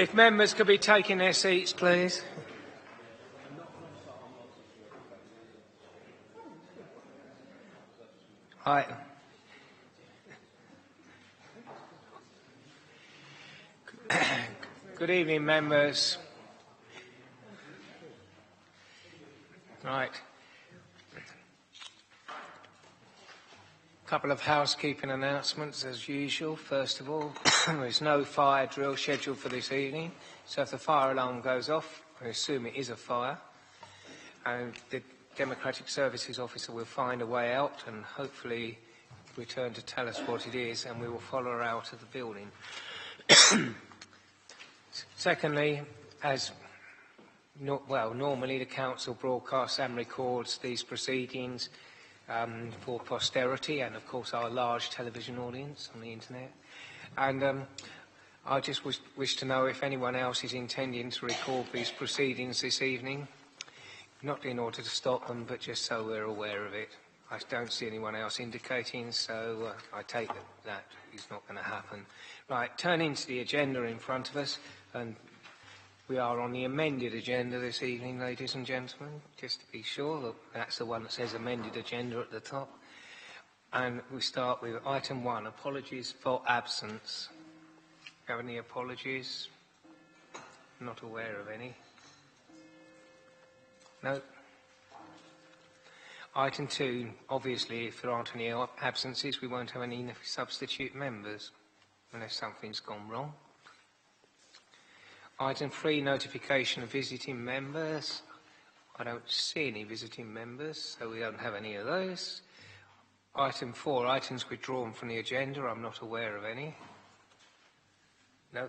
If members could be taking their seats, please. Right. Good evening, members. Right. A couple of housekeeping announcements as usual. First of all, there is no fire drill scheduled for this evening, so if the fire alarm goes off, I assume it is a fire, and the Democratic Services Officer will find a way out and hopefully return to tell us what it is, and we will follow her out of the building. Secondly, normally the Council broadcasts and records these proceedings for posterity and, of course, our large television audience on the internet. And I just wish to know if anyone else is intending to record these proceedings this evening, not in order to stop them, but just so we're aware of it. I don't see anyone else indicating, so I take that is not going to happen. Right, turning to the agenda in front of us, and we are on the amended agenda this evening, ladies and gentlemen, just to be sure that that's the one that says amended agenda at the top. And we start with item 1, apologies for absence. Have any apologies? Not aware of any. No. Item 2, obviously, if there aren't any absences, we won't have any substitute members, unless something's gone wrong. Item 3, notification of visiting members. I don't see any visiting members, so we don't have any of those. Item 4, items withdrawn from the agenda. I'm not aware of any. No.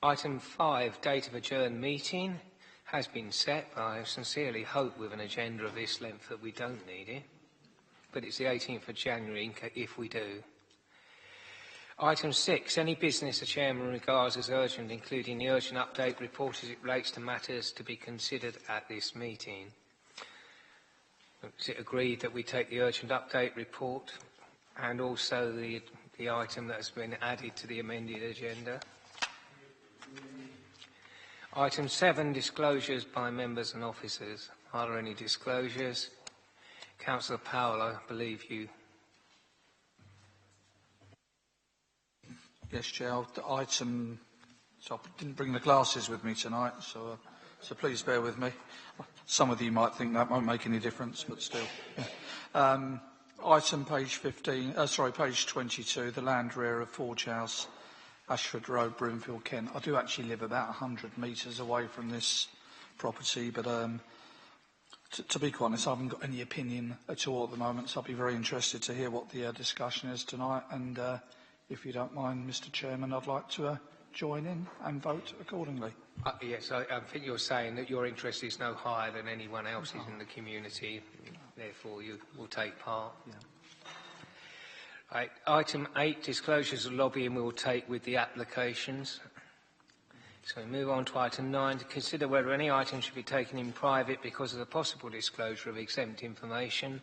Item 5, date of adjourned meeting has been set. I sincerely hope with an agenda of this length that we don't need it. But it's the 18th of January if we do. Item 6, any business the Chairman regards as urgent, including the urgent update report as it relates to matters to be considered at this meeting. Is it agreed that we take the urgent update report and also the item that has been added to the amended agenda? Item 7, disclosures by members and officers. Are there any disclosures? Councillor Powell, I believe you. Yes, Chair. Item. So I didn't bring the glasses with me tonight, so please bear with me. Some of you might think that won't make any difference, but still. Item page 22, the land rear of Forge House, Ashford Road, Broomfield, Kent. I do actually live about 100 metres away from this property, but to be quite honest, I haven't got any opinion at all at the moment, so I'll be very interested to hear what the discussion is tonight. And if you don't mind, Mr. Chairman, I'd like to join in and vote accordingly. Yes, I think you're saying that your interest is no higher than anyone else's in the community, therefore you will take part. Yeah. Right. Item 8, disclosures of lobbying we will take with the applications. So we move on to item 9, to consider whether any item should be taken in private because of the possible disclosure of exempt information.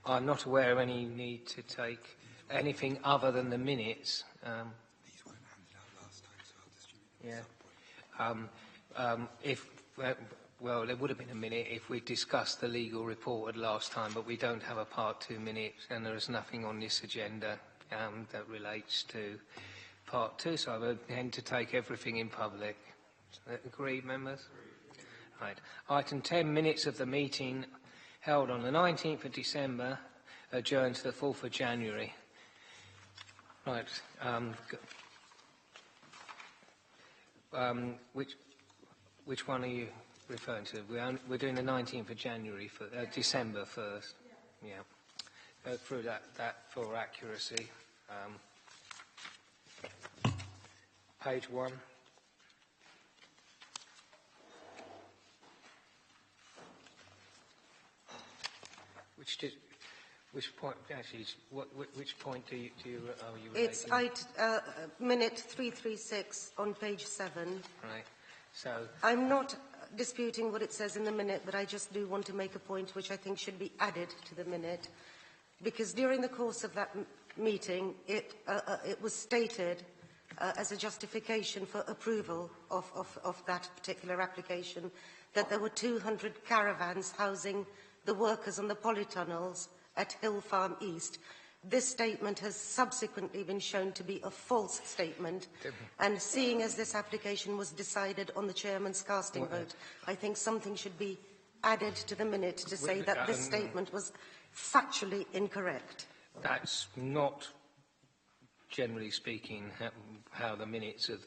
I'm not aware of any need to take anything other than the minutes. These weren't handed out last time, so I'll distribute Well, there would have been a minute if we discussed the legal report at last time, but we don't have a part 2 minute, and there is nothing on this agenda that relates to part 2, so I intend to take everything in public. Is that agreed, members? Right. Item 10, minutes of the meeting held on the 19th of December, adjourned to the 4th of January. Right. Which one are you referring to? We're doing the 19th of January for December first. Yeah. Go through that for accuracy. Page 1. Which point? Actually, which point are you relating? It's minute 336 on page 7. Right. So I'm not disputing what it says in the minute, but I just do want to make a point which I think should be added to the minute, because during the course of that meeting, it was stated as a justification for approval of that particular application, that there were 200 caravans housing the workers on the polytunnels at Hill Farm East. This statement has subsequently been shown to be a false statement, and seeing as this application was decided on the chairman's casting vote, I think something should be added to the minute to say that this statement was factually incorrect. That's not, generally speaking, how the minutes of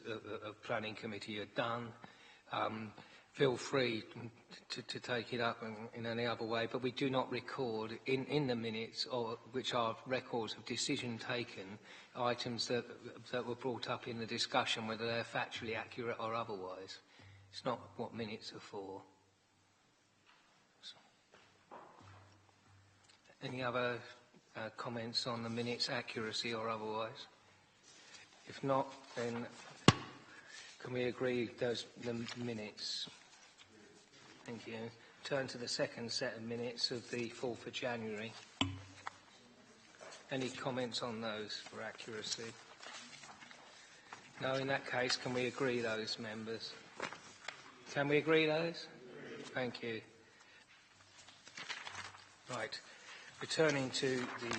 Planning Committee are done. Feel free to take it up in any other way, but we do not record in the minutes, which are records of decision taken, items that were brought up in the discussion, whether they're factually accurate or otherwise. It's not what minutes are for. Any other comments on the minutes' accuracy or otherwise? If not, then can we agree the minutes? Thank you. Turn to the second set of minutes of the 4th of January. Any comments on those for accuracy? No, in that case, can we agree those, members? Can we agree those? Thank you. Right. Returning to the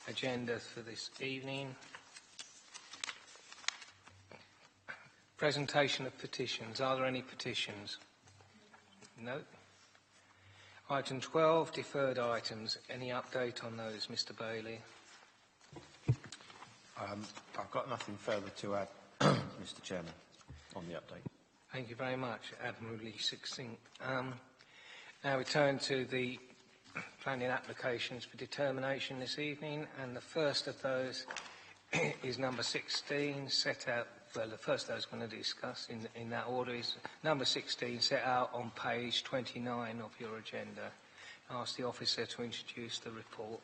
agenda for this evening. Presentation of petitions. Are there any petitions? No. Item 12, deferred items. Any update on those, Mr. Bailey? I've got nothing further to add, Mr. Chairman, on the update. Thank you very much. Admirably succinct. Now we turn to the planning applications for determination this evening, and the first of those is number 16, set out. Well, the first of those I'm going to discuss in that order is number 16, set out on page 29 of your agenda. I ask the officer to introduce the report.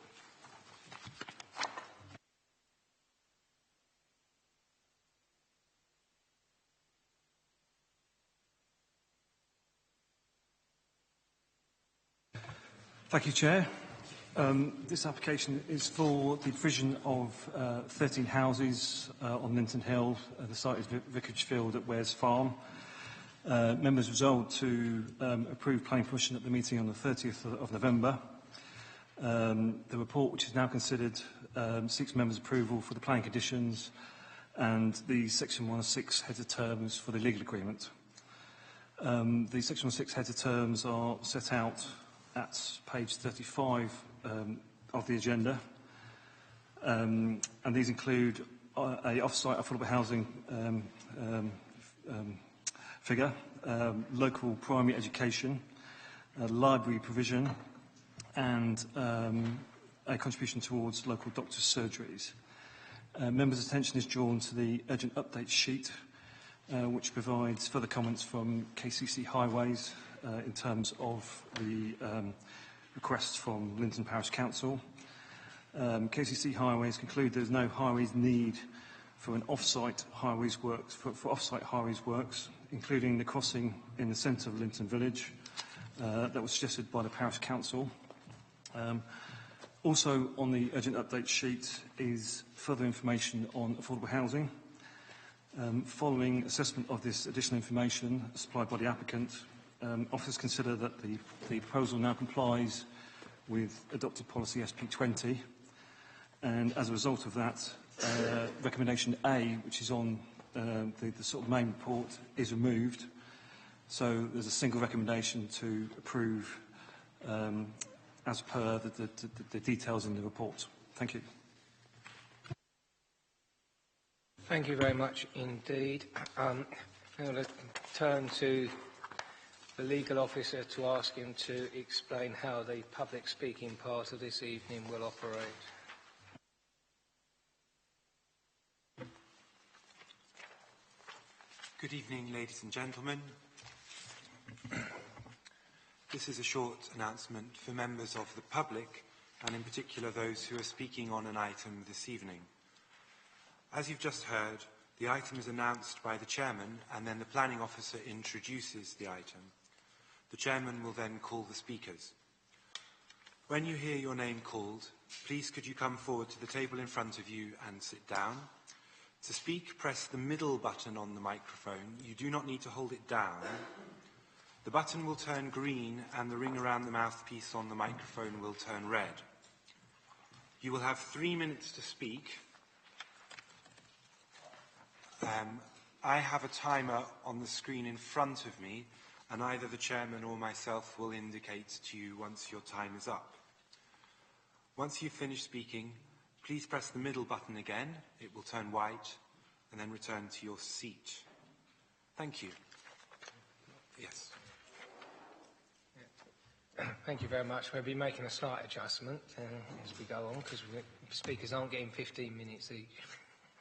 Thank you, Chair. This application is for the provision of 13 houses on Linton Hill. The site is Vicarage Field at Wares Farm. Members resolved to approve planning permission at the meeting on the 30th of November. The report, which is now considered, seeks members' approval for the planning conditions and the Section 106 header terms for the legal agreement. The Section 106 header terms are set out at page 35 of the agenda, and these include a off-site affordable housing figure, local primary education, library provision, and a contribution towards local doctors' surgeries. Members' attention is drawn to the urgent update sheet, which provides further comments from KCC Highways in terms of the requests from Linton Parish Council. KCC Highways conclude there is no highways need for an off-site highways works for off-site highways works, including the crossing in the centre of Linton Village that was suggested by the Parish Council. Also on the urgent update sheet is further information on affordable housing. Following assessment of this additional information supplied by the applicant, officers consider that the proposal now complies with adopted policy SP20, and as a result of that, recommendation A, which is on the sort of main report, is removed. So there's a single recommendation to approve as per the details in the report. Thank you. Thank you very much indeed. I'm going to turn to the legal officer to ask him to explain how the public speaking part of this evening will operate. Good evening, ladies and gentlemen. This is a short announcement for members of the public, and in particular those who are speaking on an item this evening. As you've just heard, the item is announced by the chairman, and then the planning officer introduces the item. The chairman will then call the speakers. When you hear your name called, please could you come forward to the table in front of you and sit down. To speak, press the middle button on the microphone. You do not need to hold it down. The button will turn green and the ring around the mouthpiece on the microphone will turn red. You will have 3 minutes to speak. I have a timer on the screen in front of me, and either the chairman or myself will indicate to you once your time is up. Once you've finished speaking, please press the middle button again. It will turn white, and then return to your seat. Thank you. Yes. Thank you very much. We'll be making a slight adjustment as we go on, because speakers aren't getting 15 minutes each.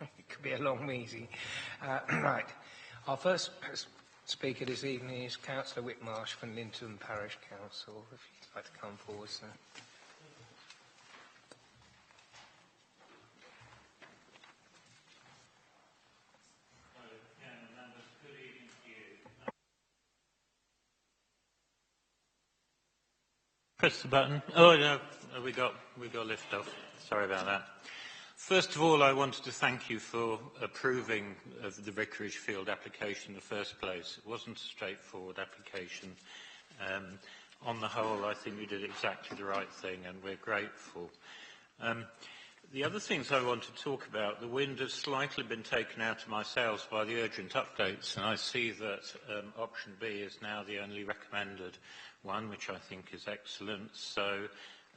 It could be a long meeting. Right. Our first speaker this evening is Councillor Whitmarsh from Linton Parish Council. If you'd like to come forward, sir. Press the button. Oh no, we got lift off. Sorry about that. First of all, I wanted to thank you for approving of the Vicarage Field application in the first place. It wasn't a straightforward application. On the whole, I think you did exactly the right thing, and we're grateful. The other things I want to talk about, the wind has slightly been taken out of my sails by the urgent updates, and I see that option B is now the only recommended one, which I think is excellent. So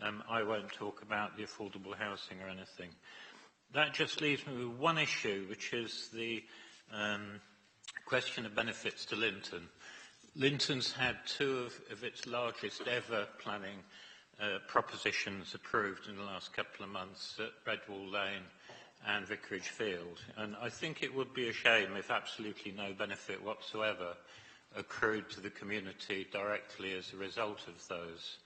I won't talk about the affordable housing or anything. That just leaves me with one issue, which is the question of benefits to Linton. Linton's had two of its largest ever planning propositions approved in the last couple of months at Redwall Lane and Vicarage Field. And I think it would be a shame if absolutely no benefit whatsoever accrued to the community directly as a result of those.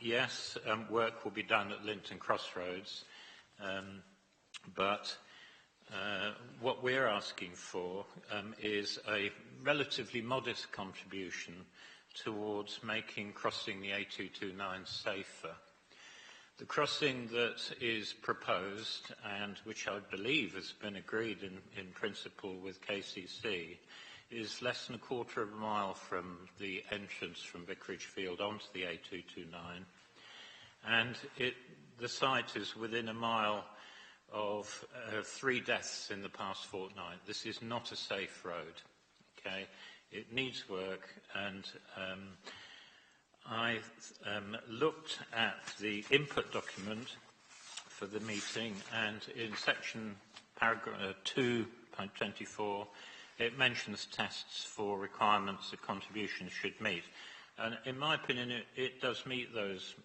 Yes, work will be done at Linton Crossroads, but what we're asking for is a relatively modest contribution towards making crossing the A229 safer. The crossing that is proposed, and which I believe has been agreed in principle with KCC, is less than a quarter of a mile from the entrance from Vicarage Field onto the A229, and the site is within a mile of 3 deaths in the past fortnight. This is not a safe road, okay? It needs work, and I looked at the input document for the meeting, and in section paragraph 2.24, it mentions tests for requirements that contributions should meet. And in my opinion, it does meet those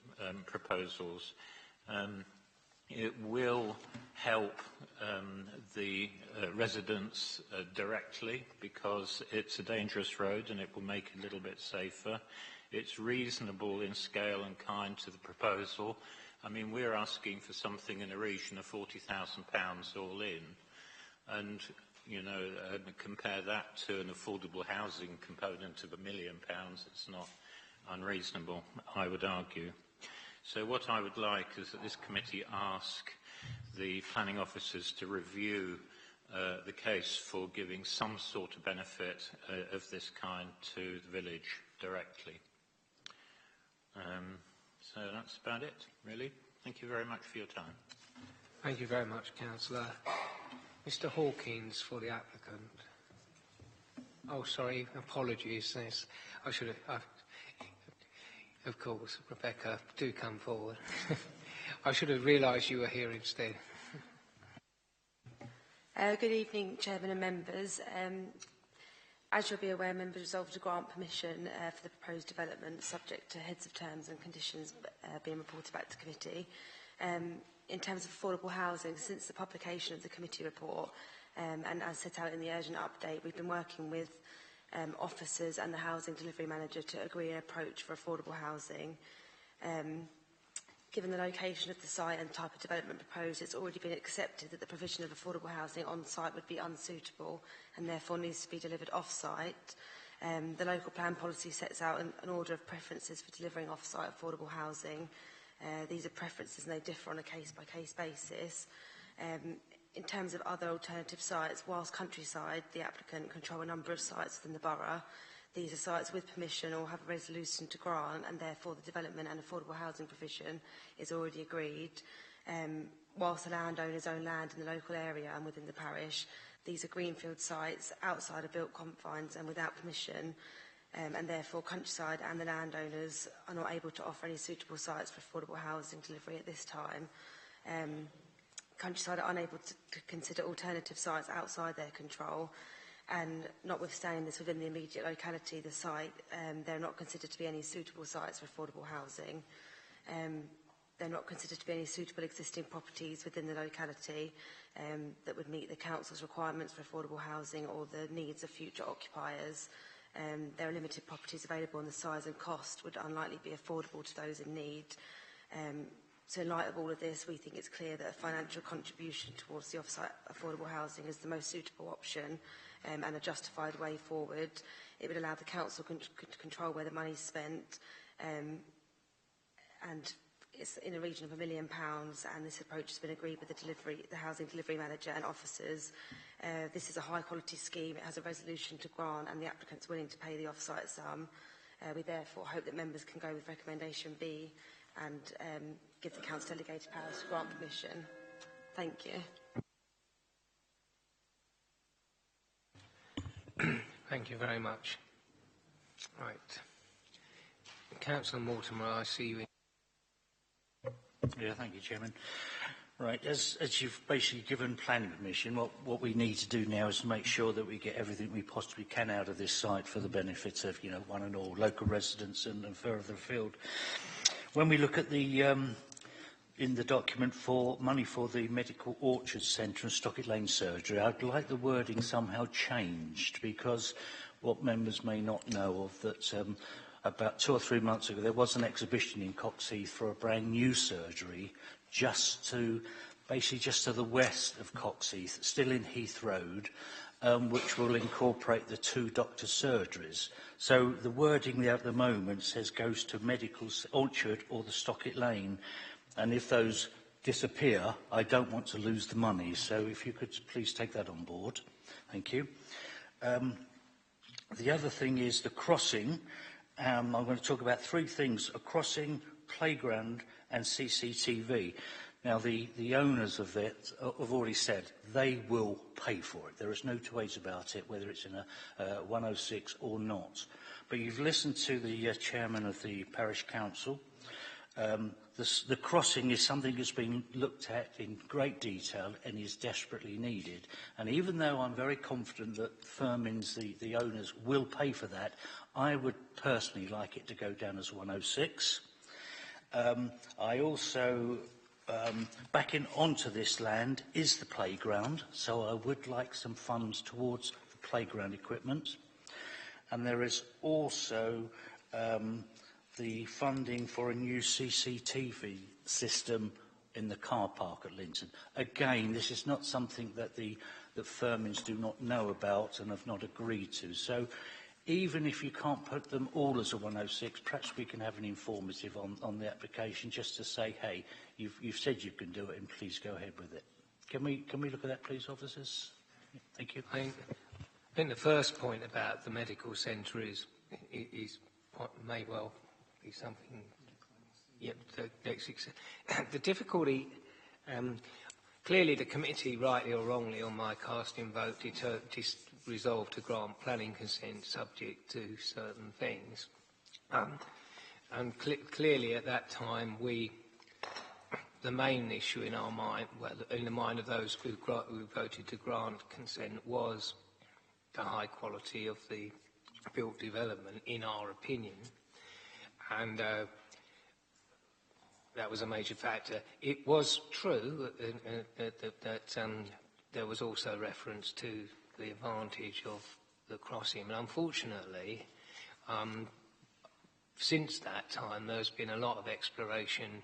proposals. It will help the residents directly, because it's a dangerous road and it will make it a little bit safer. It's reasonable in scale and kind to the proposal. I mean, we're asking for something in the region of £40,000 all in. And, you know, compare that to an affordable housing component of £1 million, it's not unreasonable, I would argue. So what I would like is that this committee ask the planning officers to review the case for giving some sort of benefit of this kind to the village directly. So that's about it, really. Thank you very much for your time. Thank you very much, Councillor. Mr. Hawkins for the applicant. Oh, sorry, apologies. Yes, I should have... Of course, Rebecca, do come forward. I should have realised you were here instead. Good evening, Chairman and members. As you'll be aware, members resolved to grant permission for the proposed development subject to heads of terms and conditions being reported back to committee. In terms of affordable housing, since the publication of the committee report and as set out in the urgent update, we've been working with officers and the housing delivery manager to agree an approach for affordable housing. Given the location of the site and type of development proposed, it's already been accepted that the provision of affordable housing on site would be unsuitable and therefore needs to be delivered off-site. The local plan policy sets out an order of preferences for delivering off-site affordable housing. These are preferences and they differ on a case-by-case basis. in terms of other alternative sites, whilst Countryside, the applicant, control a number of sites within the borough, these are sites with permission or have a resolution to grant, and therefore the development and affordable housing provision is already agreed. Whilst the landowners own land in the local area and within the parish, these are greenfield sites outside of built confines and without permission, and therefore Countryside and the landowners are not able to offer any suitable sites for affordable housing delivery at this time. Countryside are unable to consider alternative sites outside their control, and notwithstanding this within the immediate locality, the site, they're not considered to be any suitable sites for affordable housing. They're not considered to be any suitable existing properties within the locality that would meet the council's requirements for affordable housing or the needs of future occupiers. There are limited properties available, and the size and cost would unlikely be affordable to those in need. So in light of all of this, we think it's clear that a financial contribution towards the off-site affordable housing is the most suitable option and a justified way forward. It would allow the council to control where the money is spent, and it's in a region of £1 million, and this approach has been agreed with the housing delivery manager and officers. This is a high-quality scheme. It has a resolution to grant, and the applicant's willing to pay the off-site sum. We therefore hope that members can go with recommendation B and give the council delegated powers to grant permission. Thank you. Thank you very much. Right. Councillor Mortimer, I see you in. Yeah, thank you, Chairman. Right, as you've basically given planning permission, what we need to do now is to make sure that we get everything we possibly can out of this site for the benefit of, you know, one and all, local residents and further afield. When we look at the in the document for money for the Medical Orchard Centre and Stockett Lane Surgery, I'd like the wording somehow changed, because what members may not know of that about 2 or 3 months ago there was an exhibition in Coxheath for a brand new surgery basically just to the west of Coxheath, still in Heath Road, which will incorporate the 2 doctor surgeries. So the wording there at the moment says goes to Medical Orchard or the Stockett Lane, and if those disappear, I don't want to lose the money. So if you could please take that on board. Thank you. The other thing is the crossing. I'm going to talk about 3 things: a crossing, playground and CCTV. Now, the owners of it have already said they will pay for it. There is no two ways about it, whether it's in a 106 or not. But you've listened to the chairman of the parish council. The crossing is something that's been looked at in great detail and is desperately needed. And even though I'm very confident that Firmins, the owners, will pay for that, I would personally like it to go down as 106. I also, backing onto this land is the playground, so I would like some funds towards the playground equipment. And there is also the funding for a new CCTV system in the car park at Linton. Again, this is not something that that Firmins do not know about and have not agreed to. So even if you can't put them all as a 106, perhaps we can have an informative on the application just to say, hey, you've said you can do it, and please go ahead with it. Can we look at that, please, officers? Thank you. I think the first point about the medical centre is may well be something. Yep. The difficulty. Clearly, the committee, rightly or wrongly, on my casting vote, resolved to grant planning consent subject to certain things. And clearly, at that time, the main issue in our mind, well, in the mind of those who voted to grant consent, was the high quality of the built development, in our opinion. And that was a major factor. It was true that there was also reference to the advantage of the crossing. And unfortunately, since that time, there's been a lot of exploration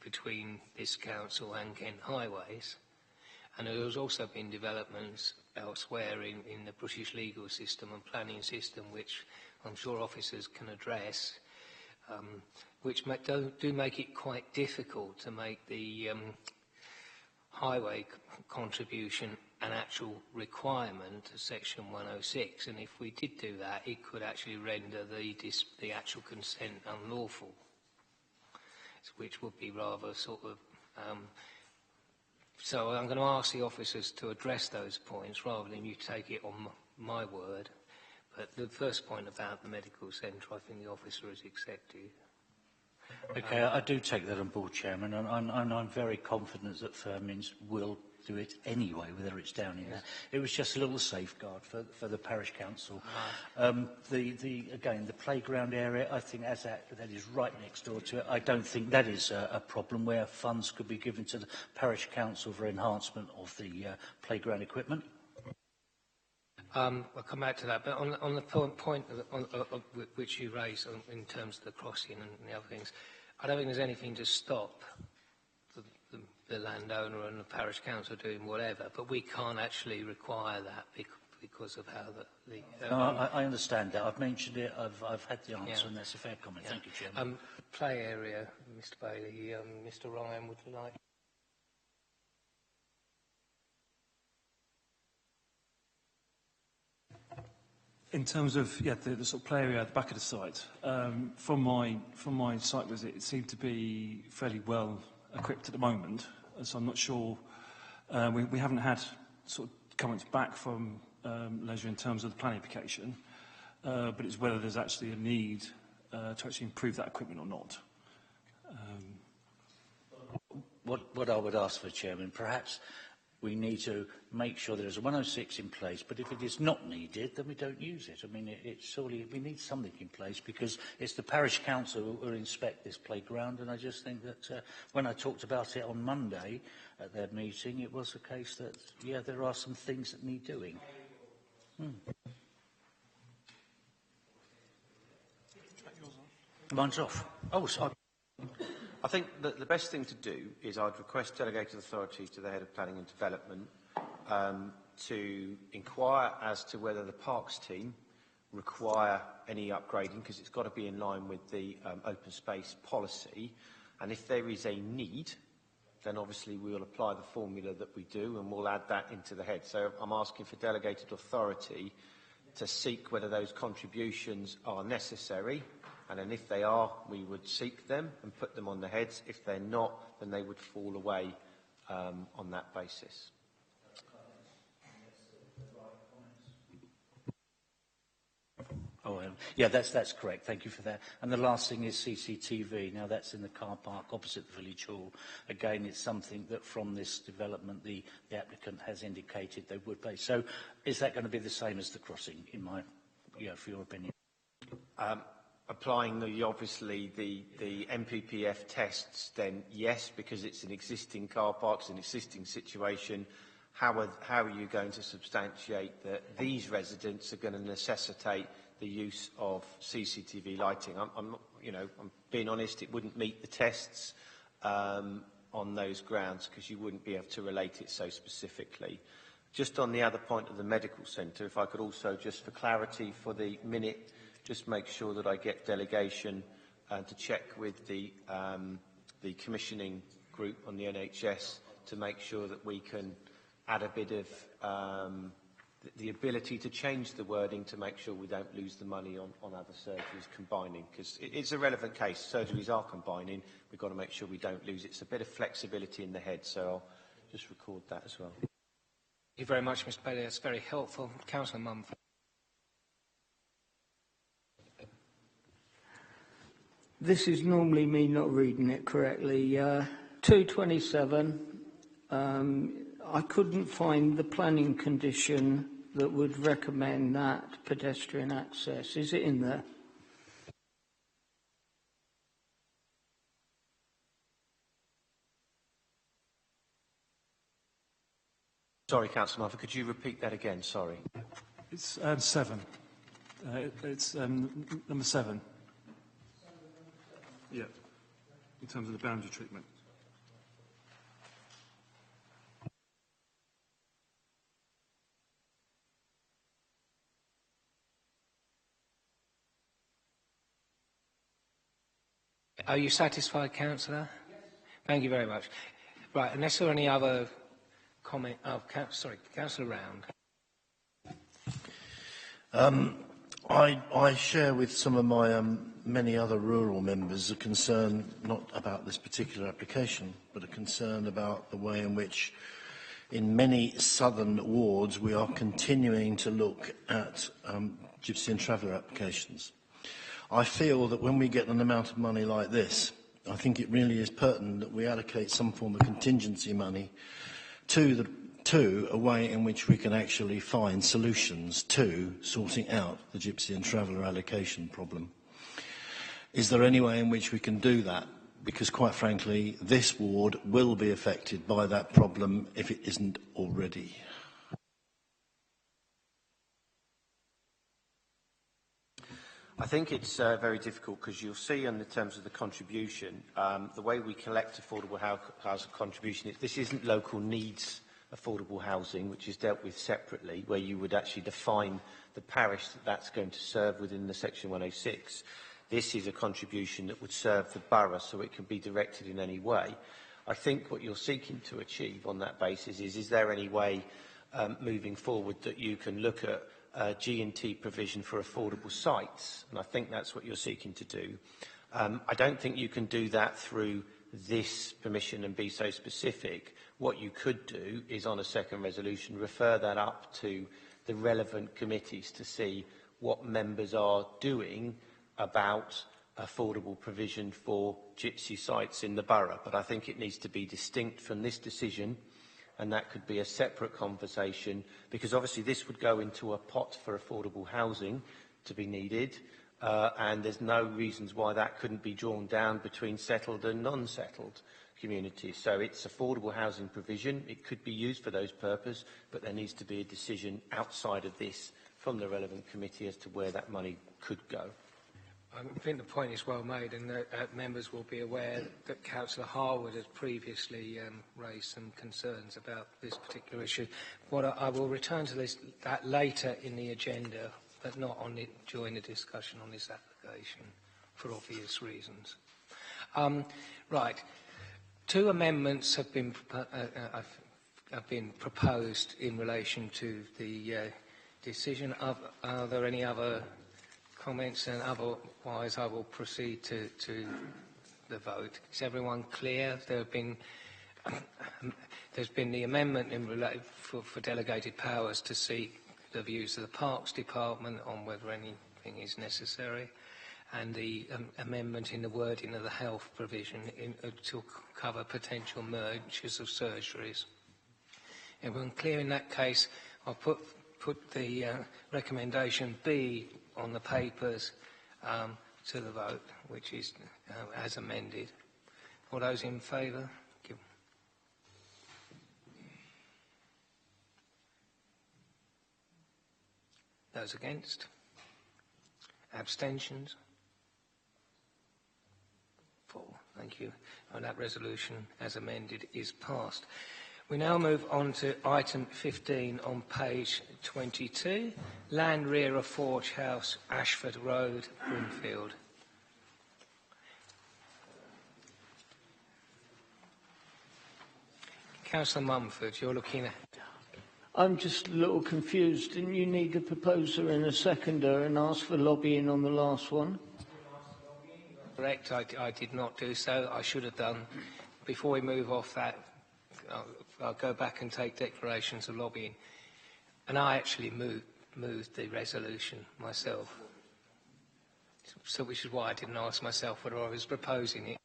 between this council and Kent Highways. And there has also been developments elsewhere in the British legal system and planning system, which I'm sure officers can address, which do make it quite difficult to make the highway contribution an actual requirement to Section 106, and if we did do that, it could actually render the actual consent unlawful, which would be rather sort of... so I'm going to ask the officers to address those points rather than you take it on my word. But the first point about the medical centre, I think the officer has accepted. Okay, I do take that on board, Chairman, and I'm very confident that Firmins will do it anyway, whether it's down in there. It was just a little safeguard for the parish council. Again, the playground area, I think as that is right next door to it. I don't think that is a problem where funds could be given to the parish council for enhancement of the playground equipment. I'll come back to that, but on the point of which you raised in terms of the crossing and the other things, I don't think there's anything to stop the landowner and the parish council doing whatever, but we can't actually require that because of how I understand that. I've mentioned it. I've had the answer, and that's a fair comment. Yeah. Thank you, Chairman. Play area, Mr. Bailey. Mr. Ryan, would you like? In terms of the sort of play area at the back of the site, from my site visit, it seemed to be fairly well equipped at the moment. So I'm not sure. We haven't had sort of comments back from Leisure in terms of the planning application, but it's whether there's actually a need to actually improve that equipment or not. What I would ask for, Chairman, perhaps we need to make sure there is a 106 in place, but if it is not needed, then we don't use it. I mean, it's surely we need something in place because it's the parish council who inspect this playground, and I just think that when I talked about it on Monday at their meeting, it was the case that, yeah, there are some things that need doing. Mine's off. Oh, sorry. I think that the best thing to do is I'd request delegated authority to the Head of Planning and Development to inquire as to whether the Parks team require any upgrading, because it's got to be in line with the open space policy. And if there is a need, then obviously we will apply the formula that we do and we'll add that into the head. So I'm asking for delegated authority to seek whether those contributions are necessary. And then if they are, we would seek them and put them on the heads. If they're not, then they would fall away on that basis. Yeah, that's correct. Thank you for that. And the last thing is CCTV. Now, that's in the car park opposite the village hall. Again, it's something that from this development the applicant has indicated they would pay. So is that going to be the same as the crossing, in my, for your opinion? Applying obviously the MPPF tests, then yes, because it's an existing car park, it's an existing situation. How are you going to substantiate that these residents are going to necessitate the use of CCTV lighting? I'm being honest, it wouldn't meet the tests on those grounds because you wouldn't be able to relate it so specifically. Just on the other point of the medical centre, if I could also, just for clarity for the minute, just make sure that I get delegation to check with the commissioning group on the NHS to make sure that we can add a bit of the ability to change the wording to make sure we don't lose the money on other surgeries combining, because it's a relevant case. Surgeries are combining. We've got to make sure we don't lose it. It's a bit of flexibility in the head, so I'll just record that as well. Thank you very much, Mr. Bailey. That's very helpful. Councillor Mumford. This is normally me not reading it correctly. 227, I couldn't find the planning condition that would recommend that pedestrian access. Is it in there? Sorry, Councillor Mumford, could you repeat that again? Sorry. It's 7. It's number 7. Yeah, in terms of the boundary treatment. Are you satisfied, Councillor? Yes. Thank you very much. Right, unless there are any other comment of Councillor Round. I share with some of my many other rural members a concern not about this particular application, but a concern about the way in which in many southern wards we are continuing to look at Gypsy and Traveller applications. I feel that when we get an amount of money like this, I think it really is pertinent that we allocate some form of contingency money to a way in which we can actually find solutions to sorting out the Gypsy and Traveller allocation problem. Is there any way in which we can do that? Because quite frankly, this ward will be affected by that problem if it isn't already. I think it's very difficult because you'll see in the terms of the contribution, the way we collect affordable housing contribution, this isn't local needs affordable housing, which is dealt with separately, where you would actually define the parish that that's going to serve within the Section 106. This is a contribution that would serve the borough, so it can be directed in any way. I think what you're seeking to achieve on that basis is there any way moving forward that you can look at G&T provision for affordable sites? And I think that's what you're seeking to do. I don't think you can do that through this permission and be so specific. What you could do is, on a second resolution, refer that up to the relevant committees to see what members are doing about affordable provision for gypsy sites in the borough. But I think it needs to be distinct from this decision, and that could be a separate conversation, because obviously this would go into a pot for affordable housing to be needed, and there's no reasons why that couldn't be drawn down between settled and non-settled communities. So it's affordable housing provision. It could be used for those purposes, but there needs to be a decision outside of this from the relevant committee as to where that money could go. I think the point is well made, and that members will be aware that Councillor Harwood has previously raised some concerns about this particular issue. I will return to that later in the agenda, but not during the discussion on this application, for obvious reasons. Right. 2 amendments have been proposed in relation to the decision. Are there any other comments? And otherwise, I will proceed to the vote. Is everyone clear? There's been the amendment for delegated powers to seek the views of the Parks Department on whether anything is necessary, and the amendment in the wording of the health provision to cover potential mergers of surgeries. Everyone clear in that case? I'll put the recommendation B on the papers to the vote, which is as amended. All those in favour? Those against? Abstentions? 4. Thank you. And that resolution, as amended, is passed. We now move on to item 15 on page 22, Land Rear of Forge House, Ashford Road, Brimfield. Councillor Mumford, you're looking at... I'm just a little confused. Didn't you need a proposer and a seconder and ask for lobbying on the last one? Correct, I did not do so. I should have done. Before we move off that, I'll go back and take declarations of lobbying. And I actually moved the resolution myself. So which is why I didn't ask myself whether I was proposing it.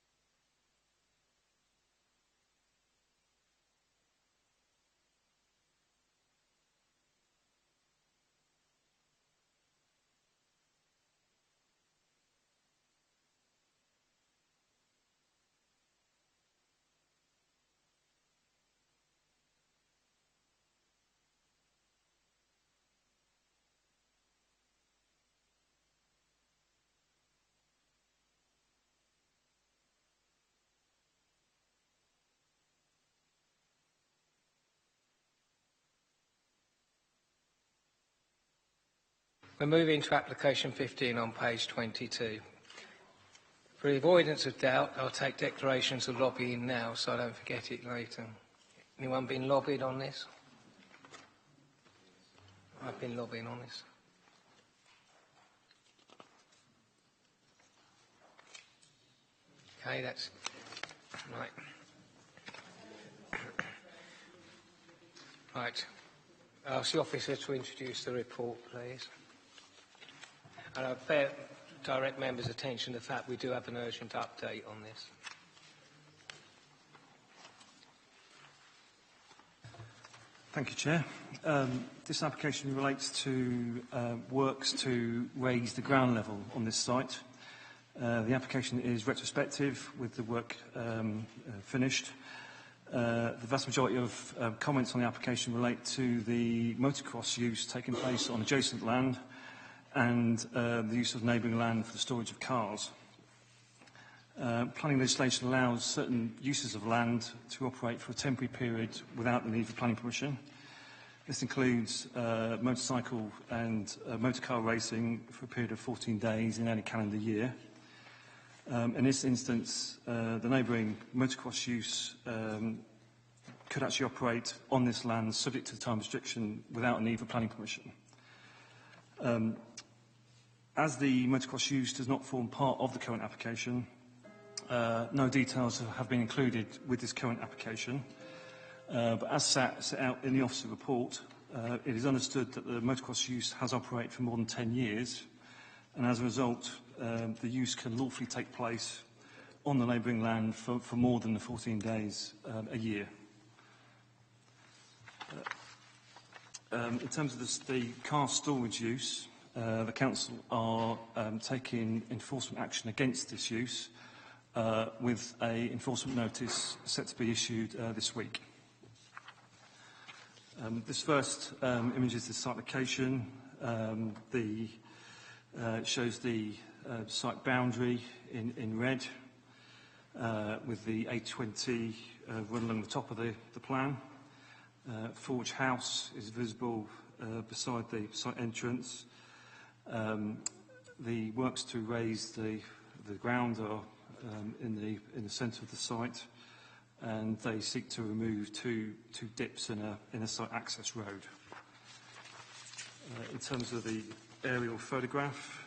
We're moving to application 15 on page 22. For the avoidance of doubt, I'll take declarations of lobbying now so I don't forget it later. Anyone been lobbied on this? I've been lobbying on this. Okay, that's right. Right. I'll ask the officer to introduce the report, please. And I bear direct members' attention to the fact we do have an urgent update on this. Thank you, Chair. This application relates to works to raise the ground level on this site. The application is retrospective with the work finished. The vast majority of comments on the application relate to the motocross use taking place on adjacent land and the use of neighbouring land for the storage of cars. Planning legislation allows certain uses of land to operate for a temporary period without the need for planning permission. This includes motorcycle and motorcar racing for a period of 14 days in any calendar year. In this instance, the neighbouring motocross use could actually operate on this land subject to the time restriction without a need for planning permission. As the motocross use does not form part of the current application, no details have been included with this current application, but as set out in the officer report, it is understood that the motocross use has operated for more than 10 years, and as a result, the use can lawfully take place on the neighbouring land for more than the 14 days a year. In terms of the car storage use, the Council are taking enforcement action against this use with an enforcement notice set to be issued this week. This first image is the site location. It shows the site boundary in red with the A20 run along the top of the plan. Forge House is visible beside the site entrance. The works to raise the ground are in the centre of the site, and they seek to remove two dips in a site access road. In terms of the aerial photograph,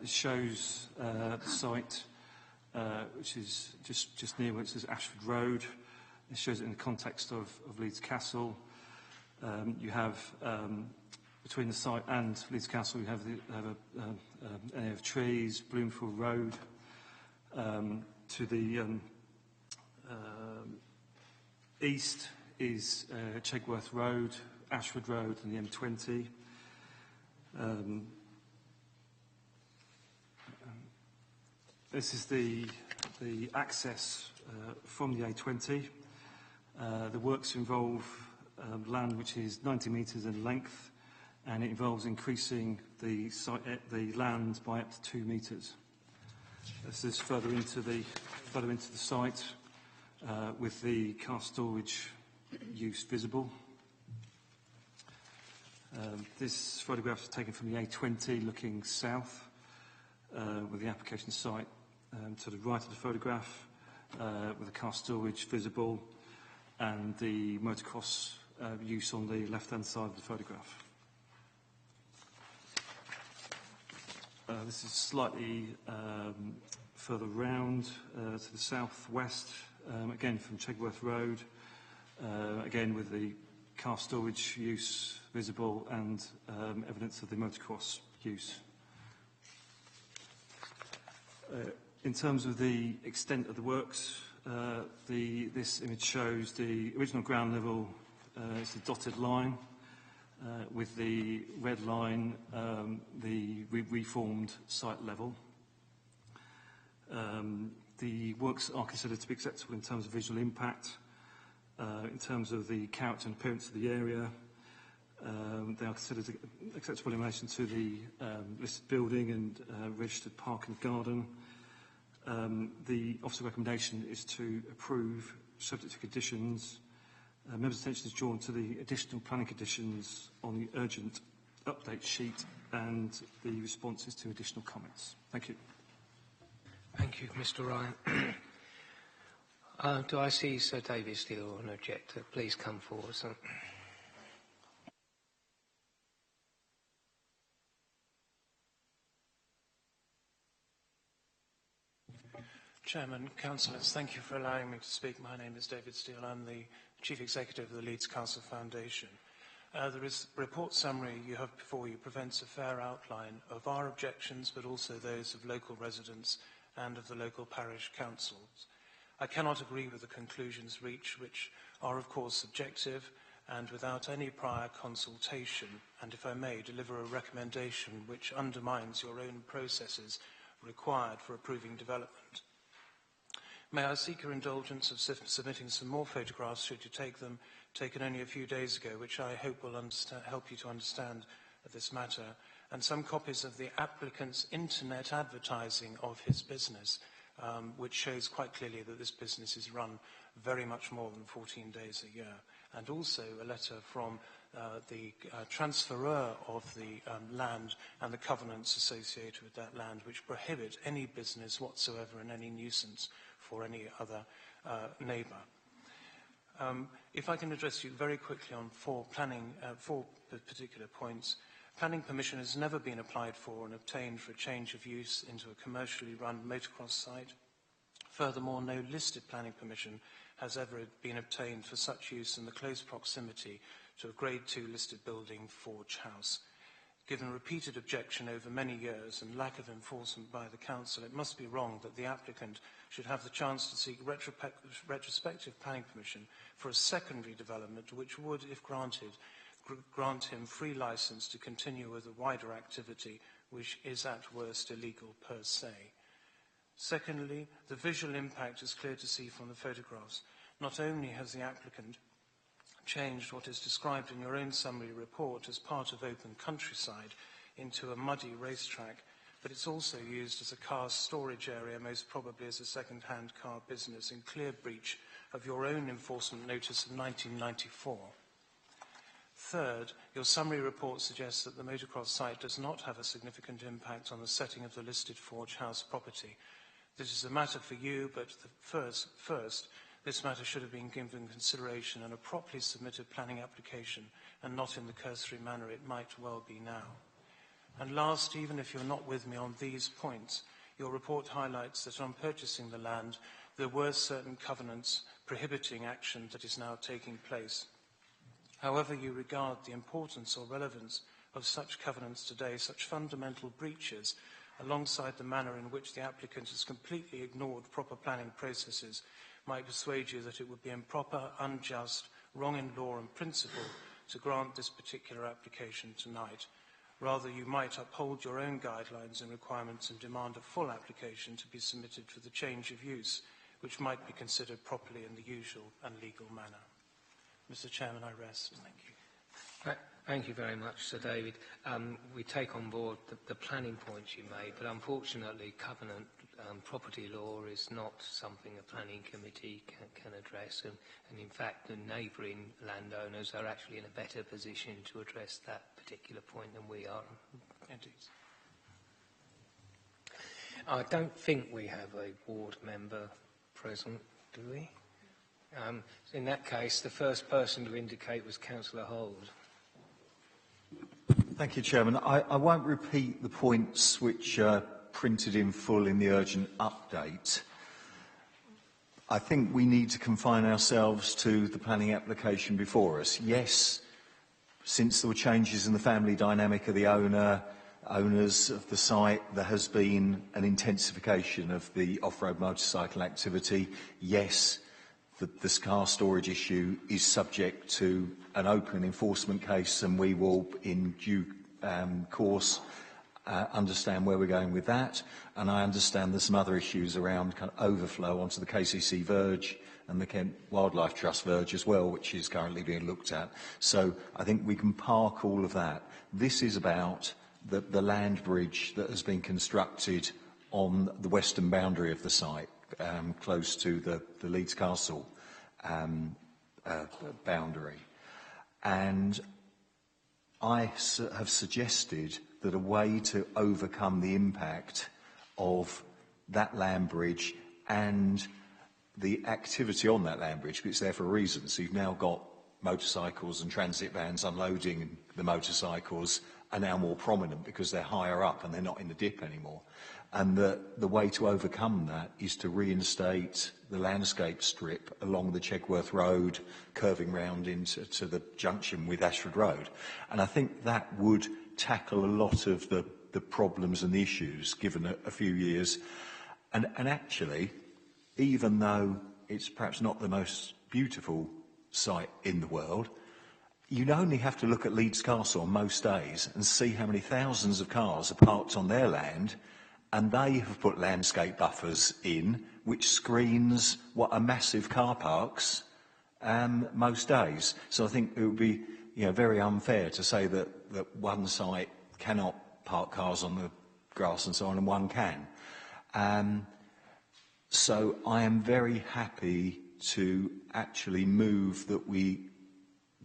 it shows the site, which is just near where it says Ashford Road. It shows it in the context of Leeds Castle. You have between the site and Leeds Castle, you have an area of trees, Bloomfield Road. To the east is Chegworth Road, Ashford Road and the M20. This is the access from the A20. The works involve land which is 90 metres in length, and it involves increasing the land by up to 2 metres. This is further into the site with the car storage use visible. This photograph is taken from the A20 looking south with the application site to the right of the photograph with the car storage visible and the motocross use on the left-hand side of the photograph. This is slightly further round to the southwest, again from Chegworth Road, again with the car storage use visible and evidence of the motocross use. In terms of the extent of the works, this image shows the original ground level, it's a dotted line, with the red line, the reformed site level. The works are considered to be acceptable in terms of visual impact, in terms of the character and appearance of the area. They are considered acceptable in relation to the listed building and registered park and garden. The officer recommendation is to approve, subject to conditions. Members' attention is drawn to the additional planning conditions on the urgent update sheet and the responses to additional comments. Thank you. Thank you, Mr. Ryan. Do I see Sir David Steele, an objector? Please come forward. Sir. Chairman, Councillors, thank you for allowing me to speak. My name is David Steele. I'm the Chief Executive of the Leeds Council Foundation. The report summary you have before you presents a fair outline of our objections, but also those of local residents and of the local parish councils. I cannot agree with the conclusions reached, which are of course subjective and without any prior consultation, and if I may, deliver a recommendation which undermines your own processes required for approving development. May I seek your indulgence of submitting some more photographs, should you take them, taken only a few days ago, which I hope will help you to understand this matter, and some copies of the applicant's internet advertising of his business, which shows quite clearly that this business is run very much more than 14 days a year, and also a letter from the transferor of the land and the covenants associated with that land, which prohibit any business whatsoever and any nuisance for any other neighbour. If I can address you very quickly on four particular points. Planning permission has never been applied for and obtained for a change of use into a commercially run motocross site. Furthermore, no listed planning permission has ever been obtained for such use in the close proximity to a Grade 2 listed building, Forge House. Given repeated objection over many years and lack of enforcement by the Council, it must be wrong that the applicant should have the chance to seek retrospective planning permission for a secondary development which would, if granted, grant him free licence to continue with a wider activity which is at worst illegal per se. Secondly, the visual impact is clear to see from the photographs. Not only has the applicant changed what is described in your own summary report as part of open countryside into a muddy racetrack, but it's also used as a car storage area, most probably as a second-hand car business, in clear breach of your own enforcement notice of 1994. Third, your summary report suggests that the motocross site does not have a significant impact on the setting of the listed Forge House property. This is a matter for you, but first, this matter should have been given consideration in a properly submitted planning application and not in the cursory manner it might well be now. And last, even if you're not with me on these points, your report highlights that on purchasing the land, there were certain covenants prohibiting action that is now taking place. However you regard the importance or relevance of such covenants today, such fundamental breaches, alongside the manner in which the applicant has completely ignored proper planning processes, might persuade you that it would be improper, unjust, wrong in law and principle to grant this particular application tonight. Rather, you might uphold your own guidelines and requirements and demand a full application to be submitted for the change of use, which might be considered properly in the usual and legal manner. Mr. Chairman, I rest. Thank you. Thank you very much, Sir David. We take on board the planning points you made, but unfortunately covenant property law is not something a planning committee can address, and in fact the neighbouring landowners are actually in a better position to address that particular point than we are. Indeed. I don't think we have a ward member present, do we? In that case, the first person to indicate was Councillor Hold. Thank you, Chairman. I won't repeat the points which are printed in full in the urgent update. I think we need to confine ourselves to the planning application before us. Yes, since there were changes in the family dynamic of the owners of the site, there has been an intensification of the off-road motorcycle activity. Yes, this car storage issue is subject to an open enforcement case, and we will, in due course, understand where we're going with that. And I understand there's some other issues around kind of overflow onto the KCC verge and the Kent Wildlife Trust verge as well, which is currently being looked at. So I think we can park all of that. This is about the land bridge that has been constructed on the western boundary of the site, close to the Leeds Castle boundary. And I have suggested that a way to overcome the impact of that land bridge and the activity on that land bridge, because it's there for a reason. So you've now got motorcycles and transit vans unloading the motorcycles are now more prominent because they're higher up and they're not in the dip anymore. And the way to overcome that is to reinstate the landscape strip along the Chegworth Road, curving round into the junction with Ashford Road. And I think that would tackle a lot of the problems and the issues given a few years. And actually, even though it's perhaps not the most beautiful site in the world, you'd only have to look at Leeds Castle on most days and see how many thousands of cars are parked on their land, and they have put landscape buffers in, which screens what are massive car parks most days. So I think it would be very unfair to say that one site cannot park cars on the grass and so on, and one can. So I am very happy to actually move that we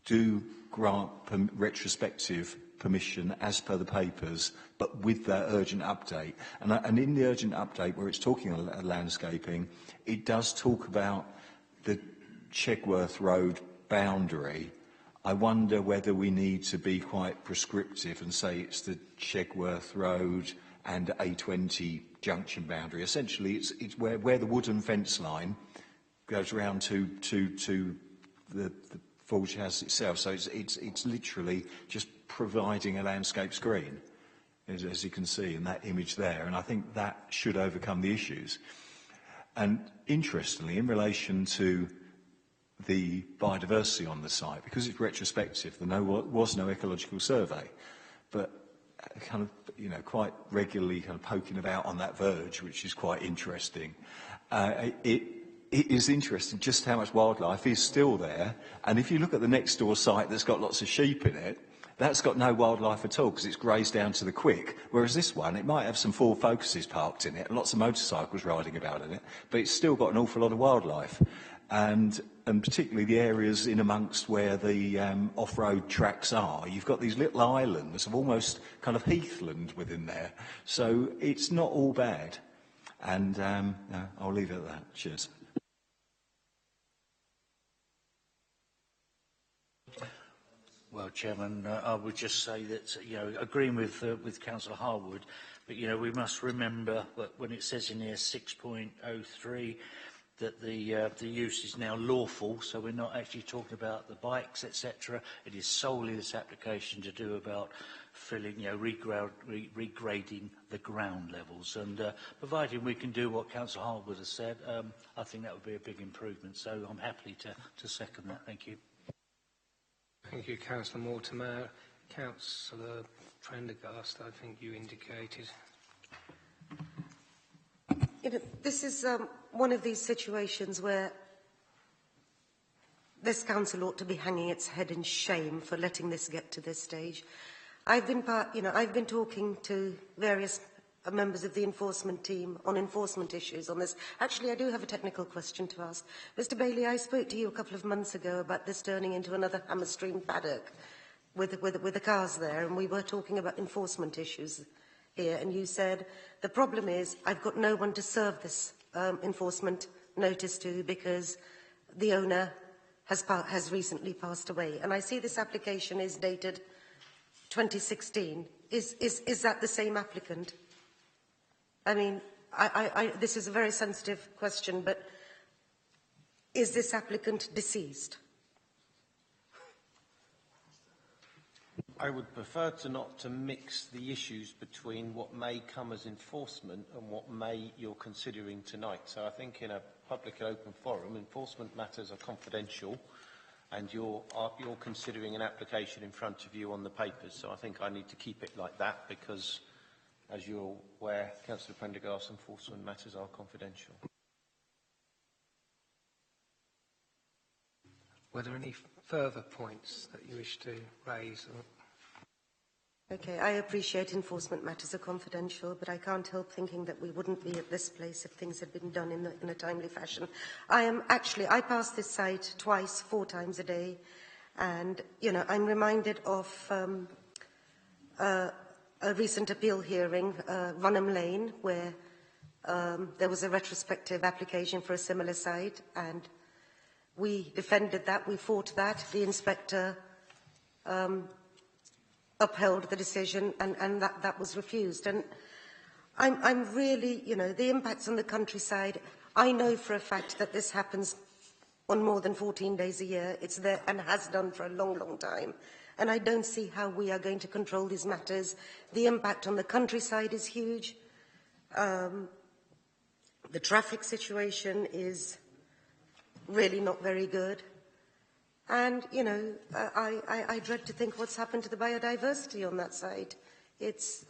do grant retrospective permission as per the papers, but with that urgent update. And in the urgent update, where it's talking about landscaping, it does talk about the Chegworth Road boundary. I wonder whether we need to be quite prescriptive and say it's the Chegworth Road and A20 junction boundary. Essentially, it's where the wooden fence line goes round to the Forge House itself. So it's literally just providing a landscape screen, as you can see in that image there. And I think that should overcome the issues. And interestingly, in relation to the biodiversity on the site, because it's retrospective, there was no ecological survey, but kind of, quite regularly kind of poking about on that verge, which is quite interesting. It is interesting just how much wildlife is still there. And if you look at the next door site that's got lots of sheep in it, that's got no wildlife at all because it's grazed down to the quick. Whereas this one, it might have some Ford Focuses parked in it and lots of motorcycles riding about in it, but it's still got an awful lot of wildlife. And particularly the areas in amongst where the off-road tracks are, you've got these little islands of almost kind of heathland within there. So it's not all bad. And no, I'll leave it at that. Cheers. Well, Chairman, I would just say that, agreeing with Councillor Harwood, but, we must remember that when it says in here 6.03 that the use is now lawful, so we're not actually talking about the bikes, etc. It is solely this application to do about filling, regrading the ground levels. And providing we can do what Councillor Harwood has said, I think that would be a big improvement. So I'm happy to second that. Thank you. Thank you, Councillor Mortimer. Councillor Prendergast, I think you indicated. This is one of these situations where this council ought to be hanging its head in shame for letting this get to this stage. I've been talking to various members of the enforcement team on enforcement issues on this. Actually, I do have a technical question to ask. Mr. Bailey, I spoke to you a couple of months ago about this turning into another Hammerstream paddock with the cars there, and we were talking about enforcement issues here, and you said, the problem is I've got no one to serve this enforcement notice to because the owner has recently passed away. And I see this application is dated 2016. Is that the same applicant? I mean, this is a very sensitive question, but is this applicant deceased? I would prefer not to mix the issues between what may come as enforcement and what you're considering tonight. So I think in a public and open forum, enforcement matters are confidential, and you're considering an application in front of you on the papers. So I think I need to keep it like that because, as you're aware, Councillor Prendergast, enforcement matters are confidential. Were there any further points that you wish to raise? Okay, I appreciate enforcement matters are confidential, but I can't help thinking that we wouldn't be at this place if things had been done in a timely fashion. I pass this site twice, 4 times a day, and, I'm reminded of a recent appeal hearing, Runham Lane, where there was a retrospective application for a similar site, and we defended that, we fought that. The inspector upheld the decision, and that was refused. And I'm really, you know, the impacts on the countryside, I know for a fact that this happens on more than 14 days a year. It's there and has done for a long, long time. And I don't see how we are going to control these matters. The impact on the countryside is huge. The traffic situation is really not very good. And, you know, I dread to think what's happened to the biodiversity on that site. It's,